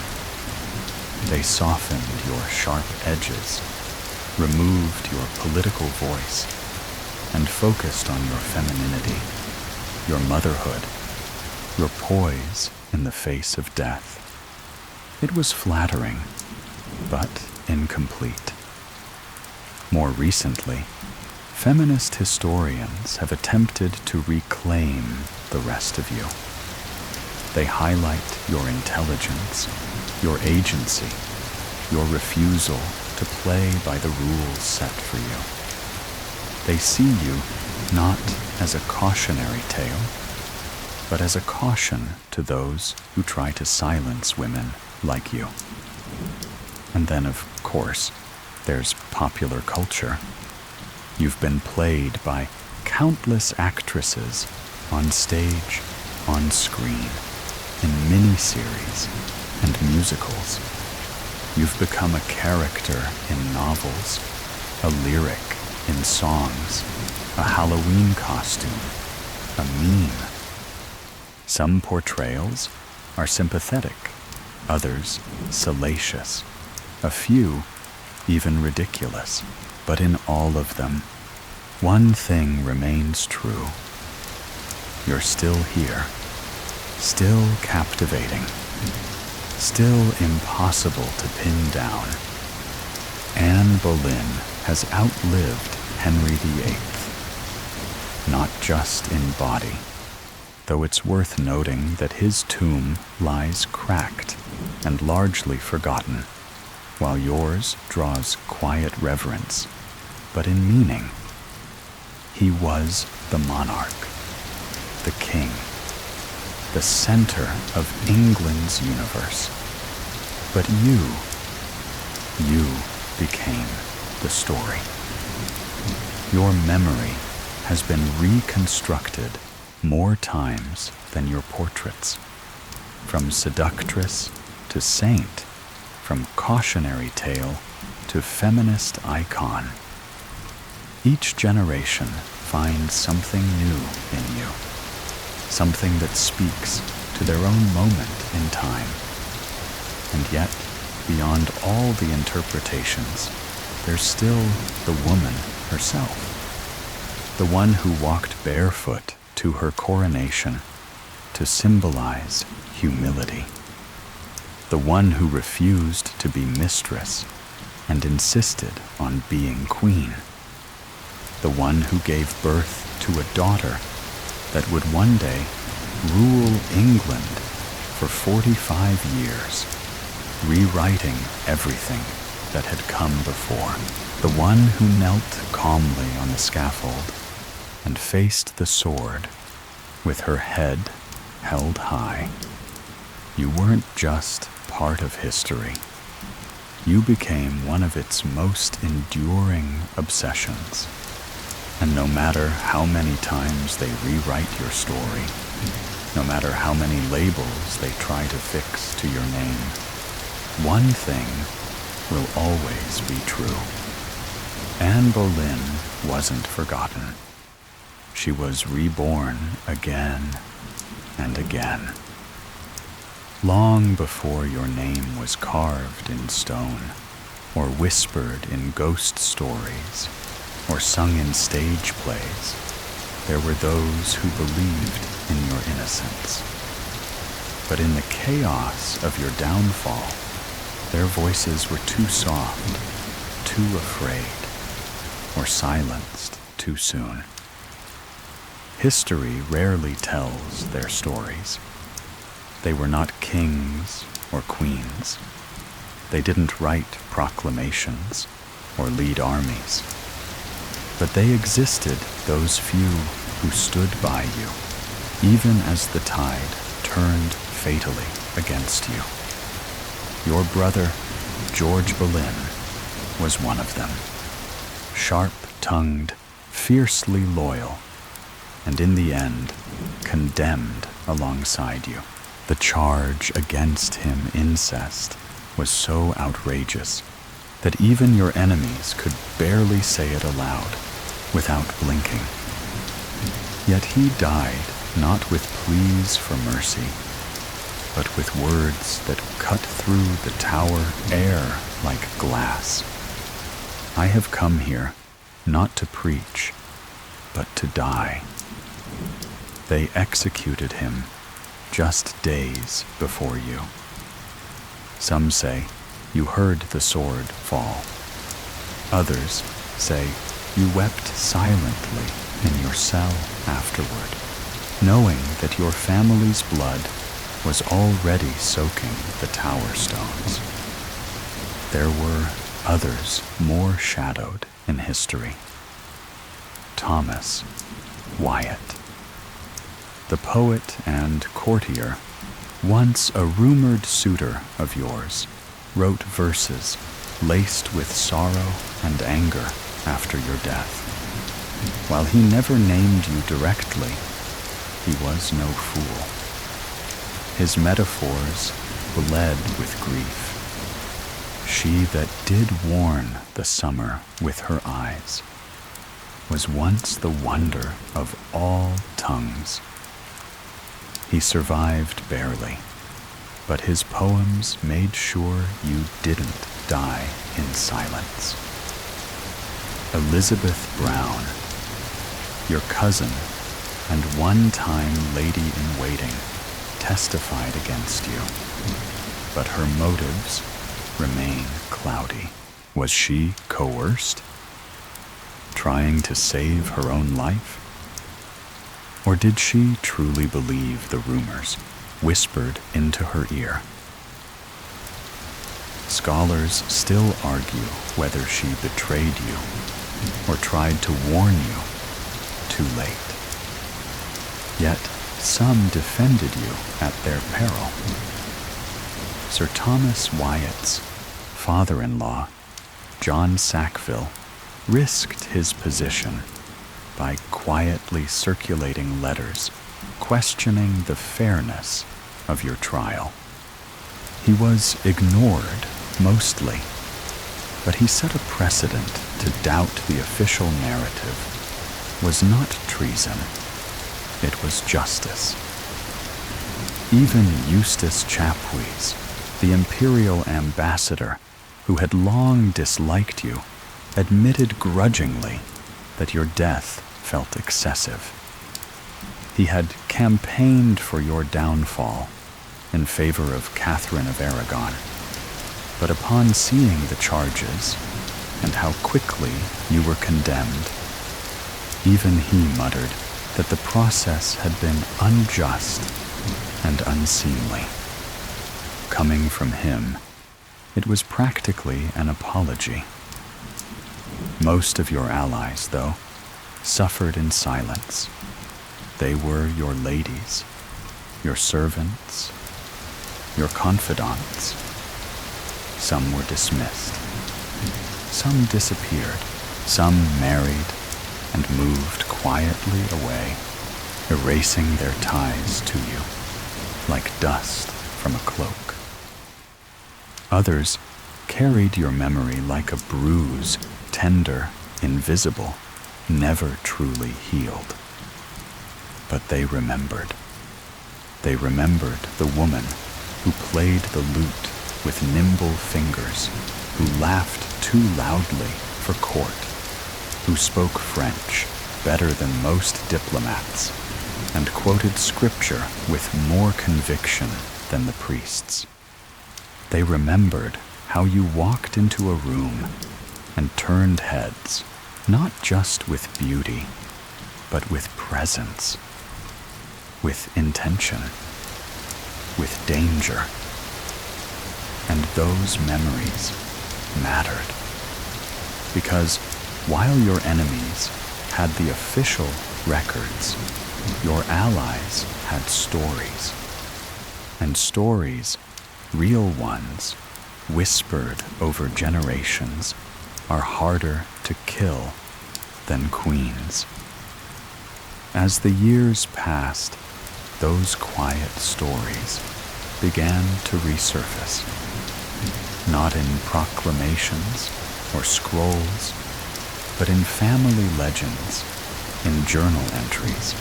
They softened your sharp edges, removed your political voice, and focused on your femininity, your motherhood, your poise in the face of death. It was flattering, but incomplete. More recently, feminist historians have attempted to reclaim the rest of you. They highlight your intelligence, your agency, your refusal to play by the rules set for you. They see you not as a cautionary tale, but as a caution to those who try to silence women like you. And then, of course, there's popular culture. You've been played by countless actresses on stage, on screen, in miniseries and musicals. You've become a character in novels, a lyric in songs, a Halloween costume, a meme. Some portrayals are sympathetic, others salacious, a few even ridiculous. But in all of them, one thing remains true. You're still here, still captivating, still impossible to pin down. Anne Boleyn has outlived Henry VIII, not just in body, though it's worth noting that his tomb lies cracked and largely forgotten, while yours draws quiet reverence, but in meaning. He was the monarch, the king, the center of England's universe. But you became the story. Your memory has been reconstructed more times than your portraits. From seductress to saint, from cautionary tale to feminist icon. Each generation finds something new in you, something that speaks to their own moment in time. And yet, beyond all the interpretations, there's still the woman herself, the one who walked barefoot to her coronation to symbolize humility, the one who refused to be mistress and insisted on being queen, the one who gave birth to a daughter that would one day rule England for 45 years, rewriting everything that had come before, the one who knelt calmly on the scaffold and faced the sword with her head held high. You weren't just part of history. You became one of its most enduring obsessions. And no matter how many times they rewrite your story, no matter how many labels they try to fix to your name, one thing will always be true. Anne Boleyn wasn't forgotten. She was reborn again and again. Long before your name was carved in stone, or whispered in ghost stories, or sung in stage plays, there were those who believed in your innocence. But in the chaos of your downfall, their voices were too soft, too afraid, or silenced too soon. History rarely tells their stories. They were not kings or queens. They didn't write proclamations or lead armies. But they existed, those few who stood by you, even as the tide turned fatally against you. Your brother, George Boleyn, was one of them. Sharp-tongued, fiercely loyal, and in the end, condemned alongside you. The charge against him, incest, was so outrageous that even your enemies could barely say it aloud without blinking. Yet he died not with pleas for mercy, but with words that cut through the tower air like glass. I have come here not to preach, but to die. They executed him just days before you. Some say you heard the sword fall. Others say you wept silently in your cell afterward, knowing that your family's blood was already soaking the tower stones. There were others more shadowed in history. Thomas Wyatt, the poet and courtier, once a rumored suitor of yours, wrote verses laced with sorrow and anger after your death. While he never named you directly, he was no fool. His metaphors bled with grief. She that did warn the summer with her eyes was once the wonder of all tongues. He survived barely, but his poems made sure you didn't die in silence. Elizabeth Brown, your cousin and one-time lady-in-waiting, testified against you, but her motives remain cloudy. Was she coerced? Trying to save her own life? Or did she truly believe the rumors whispered into her ear? Scholars still argue whether she betrayed you or tried to warn you too late. Yet some defended you at their peril. Sir Thomas Wyatt's father-in-law, John Sackville, risked his position by quietly circulating letters questioning the fairness of your trial. He was ignored mostly, but he set a precedent to doubt the official narrative was not treason, it was justice. Even Eustace Chapuys, the imperial ambassador who had long disliked you, admitted grudgingly that your death felt excessive. He had campaigned for your downfall in favor of Catherine of Aragon, but upon seeing the charges and how quickly you were condemned, even he muttered that the process had been unjust and unseemly. Coming from him, it was practically an apology. Most of your allies, though, suffered in silence. They were your ladies, your servants, your confidants. Some were dismissed. Some disappeared. Some married and moved quietly away, erasing their ties to you like dust from a cloak. Others carried your memory like a bruise, tender, invisible, never truly healed. But they remembered. They remembered the woman who played the lute with nimble fingers, who laughed too loudly for court, who spoke French better than most diplomats, and quoted scripture with more conviction than the priests. They remembered how you walked into a room and turned heads, not just with beauty, but with presence, with intention, with danger. And those memories mattered, because while your enemies had the official records, your allies had stories. And stories, real ones, whispered over generations, are harder to kill than queens. As the years passed, those quiet stories began to resurface, not in proclamations or scrolls, but in family legends, in journal entries,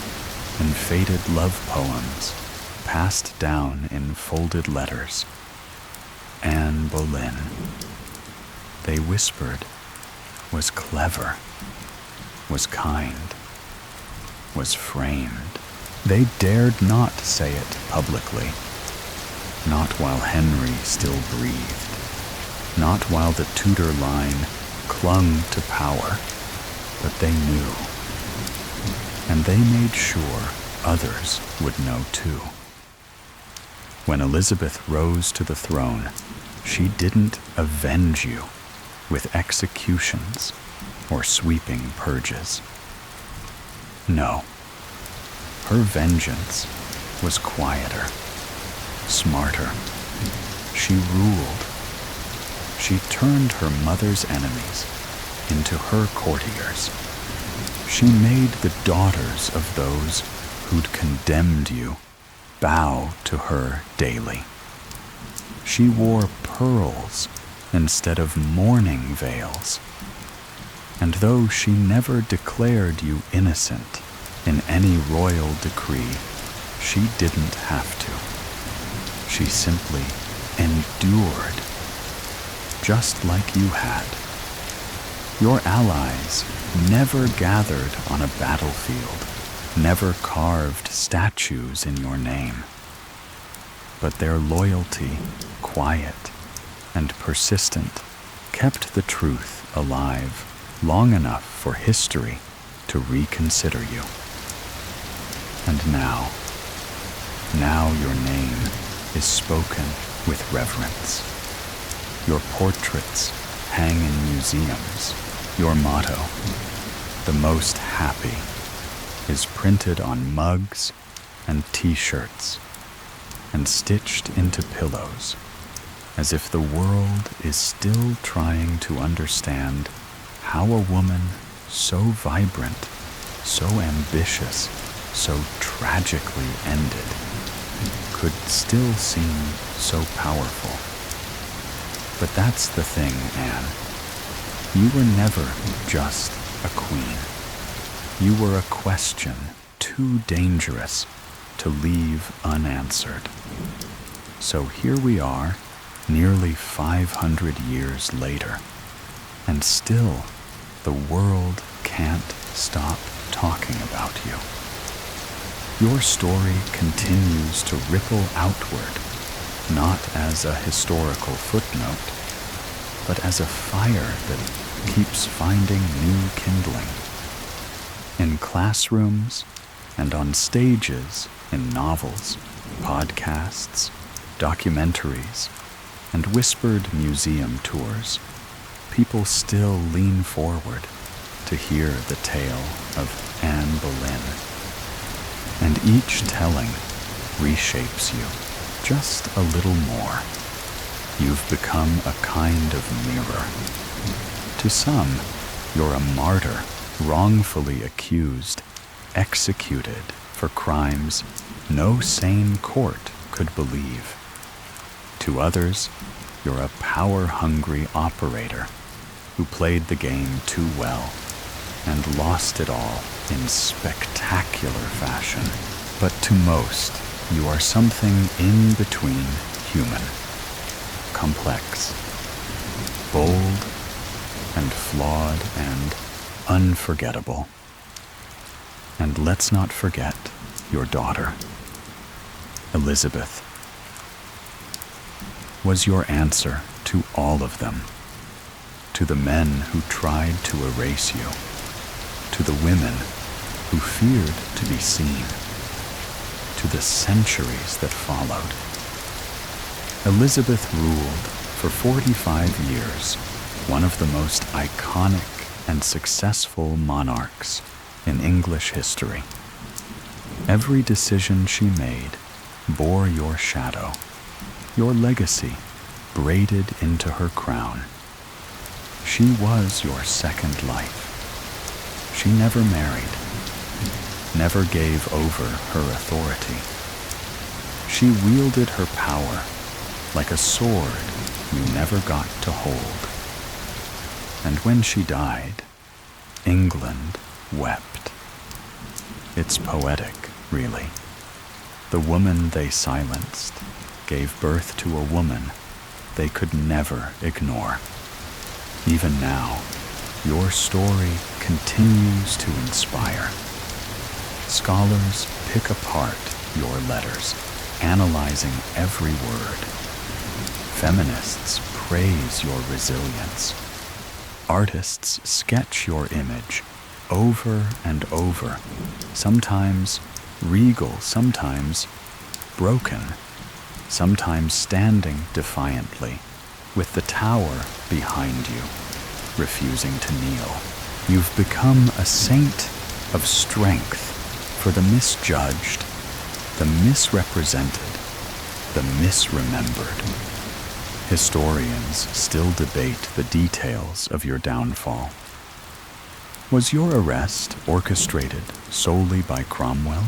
in faded love poems passed down in folded letters. Anne Boleyn, they whispered, was clever, was kind, was framed, They dared not say it publicly, not while Henry still breathed, not while the Tudor line clung to power, but they knew. And they made sure others would know too. When Elizabeth rose to the throne, she didn't avenge you with executions or sweeping purges. No, her vengeance was quieter, smarter. She ruled. She turned her mother's enemies into her courtiers. She made the daughters of those who'd condemned you bow to her daily. She wore pearls instead of mourning veils. And though she never declared you innocent in any royal decree, she didn't have to. She simply endured, just like you had. Your allies never gathered on a battlefield, never carved statues in your name. But their loyalty, quiet and persistent, kept the truth alive long enough for history to reconsider you. And now your name is spoken with reverence. Your portraits hang in museums. Your motto, "The most happy," is printed on mugs and t-shirts and stitched into pillows, as if the world is still trying to understand how a woman so vibrant, so ambitious, so tragically ended could still seem so powerful. But that's the thing, Anne. You were never just a queen. You were a question too dangerous to leave unanswered. So here we are, nearly 500 years later, and still the world can't stop talking about you. Your story continues to ripple outward, not as a historical footnote, but as a fire that keeps finding new kindling. In classrooms and on stages, in novels, podcasts, documentaries, and whispered museum tours, people still lean forward to hear the tale of Anne Boleyn. And each telling reshapes you just a little more. You've become a kind of mirror. To some, you're a martyr, wrongfully accused, executed for crimes no sane court could believe. To others, you're a power-hungry operator who played the game too well and lost it all in spectacular fashion. But to most, you are something in between human, complex, bold and flawed and unforgettable. And let's not forget your daughter, Elizabeth, was your answer to all of them, to the men who tried to erase you, to the women who feared to be seen, to the centuries that followed. Elizabeth ruled for 45 years, one of the most iconic and successful monarchs in English history. Every decision she made bore your shadow, your legacy braided into her crown. She was your second life. She never married, never gave over her authority. She wielded her power like a sword you never got to hold. And when she died, England wept. It's poetic, really. The woman they silenced gave birth to a woman they could never ignore. Even now, your story continues to inspire. Scholars pick apart your letters, analyzing every word. Feminists praise your resilience. Artists sketch your image over and over, sometimes regal, sometimes broken, sometimes standing defiantly, with the tower behind you, refusing to kneel. You've become a saint of strength for the misjudged, the misrepresented, the misremembered. Historians still debate the details of your downfall. Was your arrest orchestrated solely by Cromwell?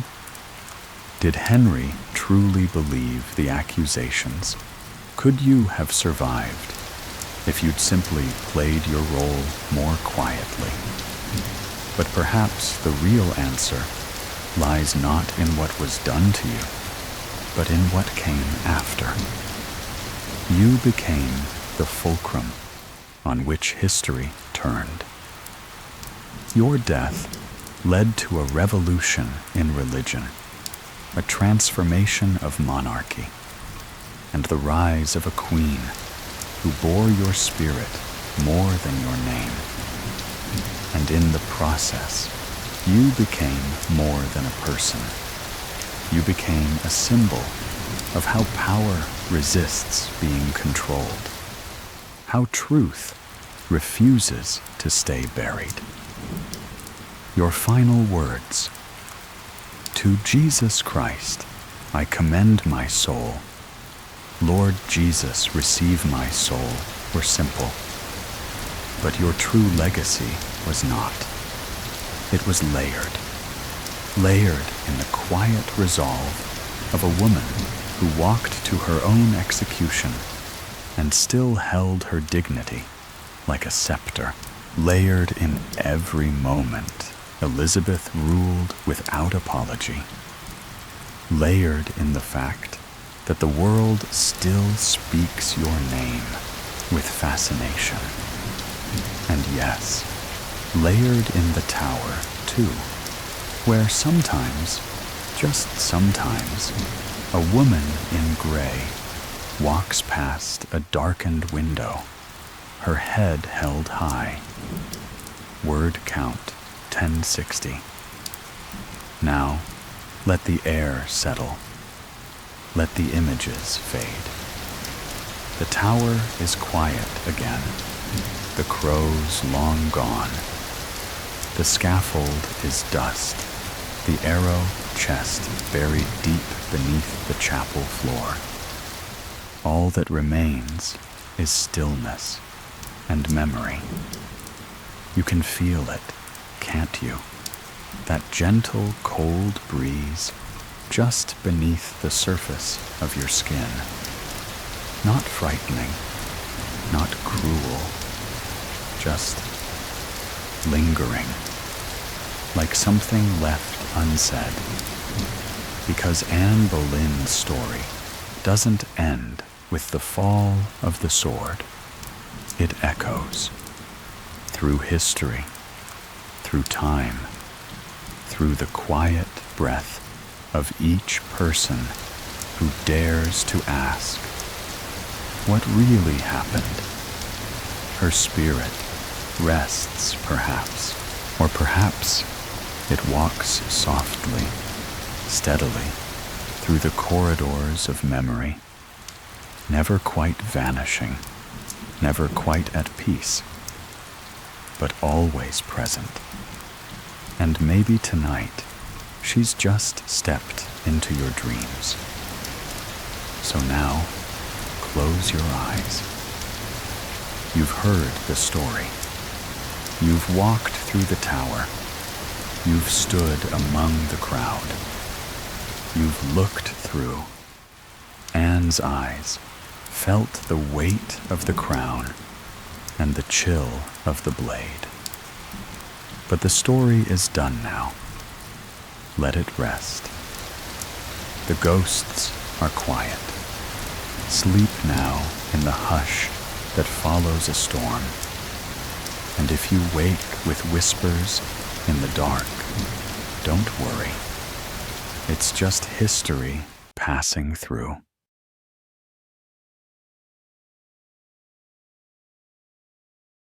Did Henry truly believe the accusations? Could you have survived if you'd simply played your role more quietly? But perhaps the real answer lies not in what was done to you, but in what came after. You became the fulcrum on which history turned. Your death led to a revolution in religion, a transformation of monarchy, and the rise of a queen who bore your spirit more than your name. And in the process, you became more than a person. You became a symbol of how power resists being controlled, how truth refuses to stay buried. Your final words: "To Jesus Christ I commend my soul. Lord Jesus, receive my soul," were simple. But your true legacy was not. It was layered in the quiet resolve of a woman who walked to her own execution and still held her dignity like a scepter. Layered in every moment, Elizabeth ruled without apology. Layered in the fact that the world still speaks your name with fascination. And yes, layered in the tower, too, where sometimes, just sometimes, a woman in gray walks past a darkened window, her head held high. Word count 1060. Now, let the air settle. Let the images fade. The tower is quiet again. The crows long gone. The scaffold is dust. The arrow chest buried deep beneath the chapel floor. All that remains is stillness and memory. You can feel it, can't you? That gentle, cold breeze just beneath the surface of your skin. Not frightening, not cruel, just lingering, like something left unsaid. Because Anne Boleyn's story doesn't end with the fall of the sword. It echoes through history, through time, through the quiet breath of each person who dares to ask, what really happened? Her spirit rests, perhaps, or perhaps it walks softly, steadily, through the corridors of memory, never quite vanishing, never quite at peace, but always present. And maybe tonight, she's just stepped into your dreams. So now, close your eyes. You've heard the story. You've walked through the tower. You've stood among the crowd. You've looked through. Anne's eyes felt the weight of the crown and the chill of the blade. But the story is done now. Let it rest. The ghosts are quiet. Sleep now in the hush that follows a storm. And if you wake with whispers in the dark, don't worry. It's just history passing through.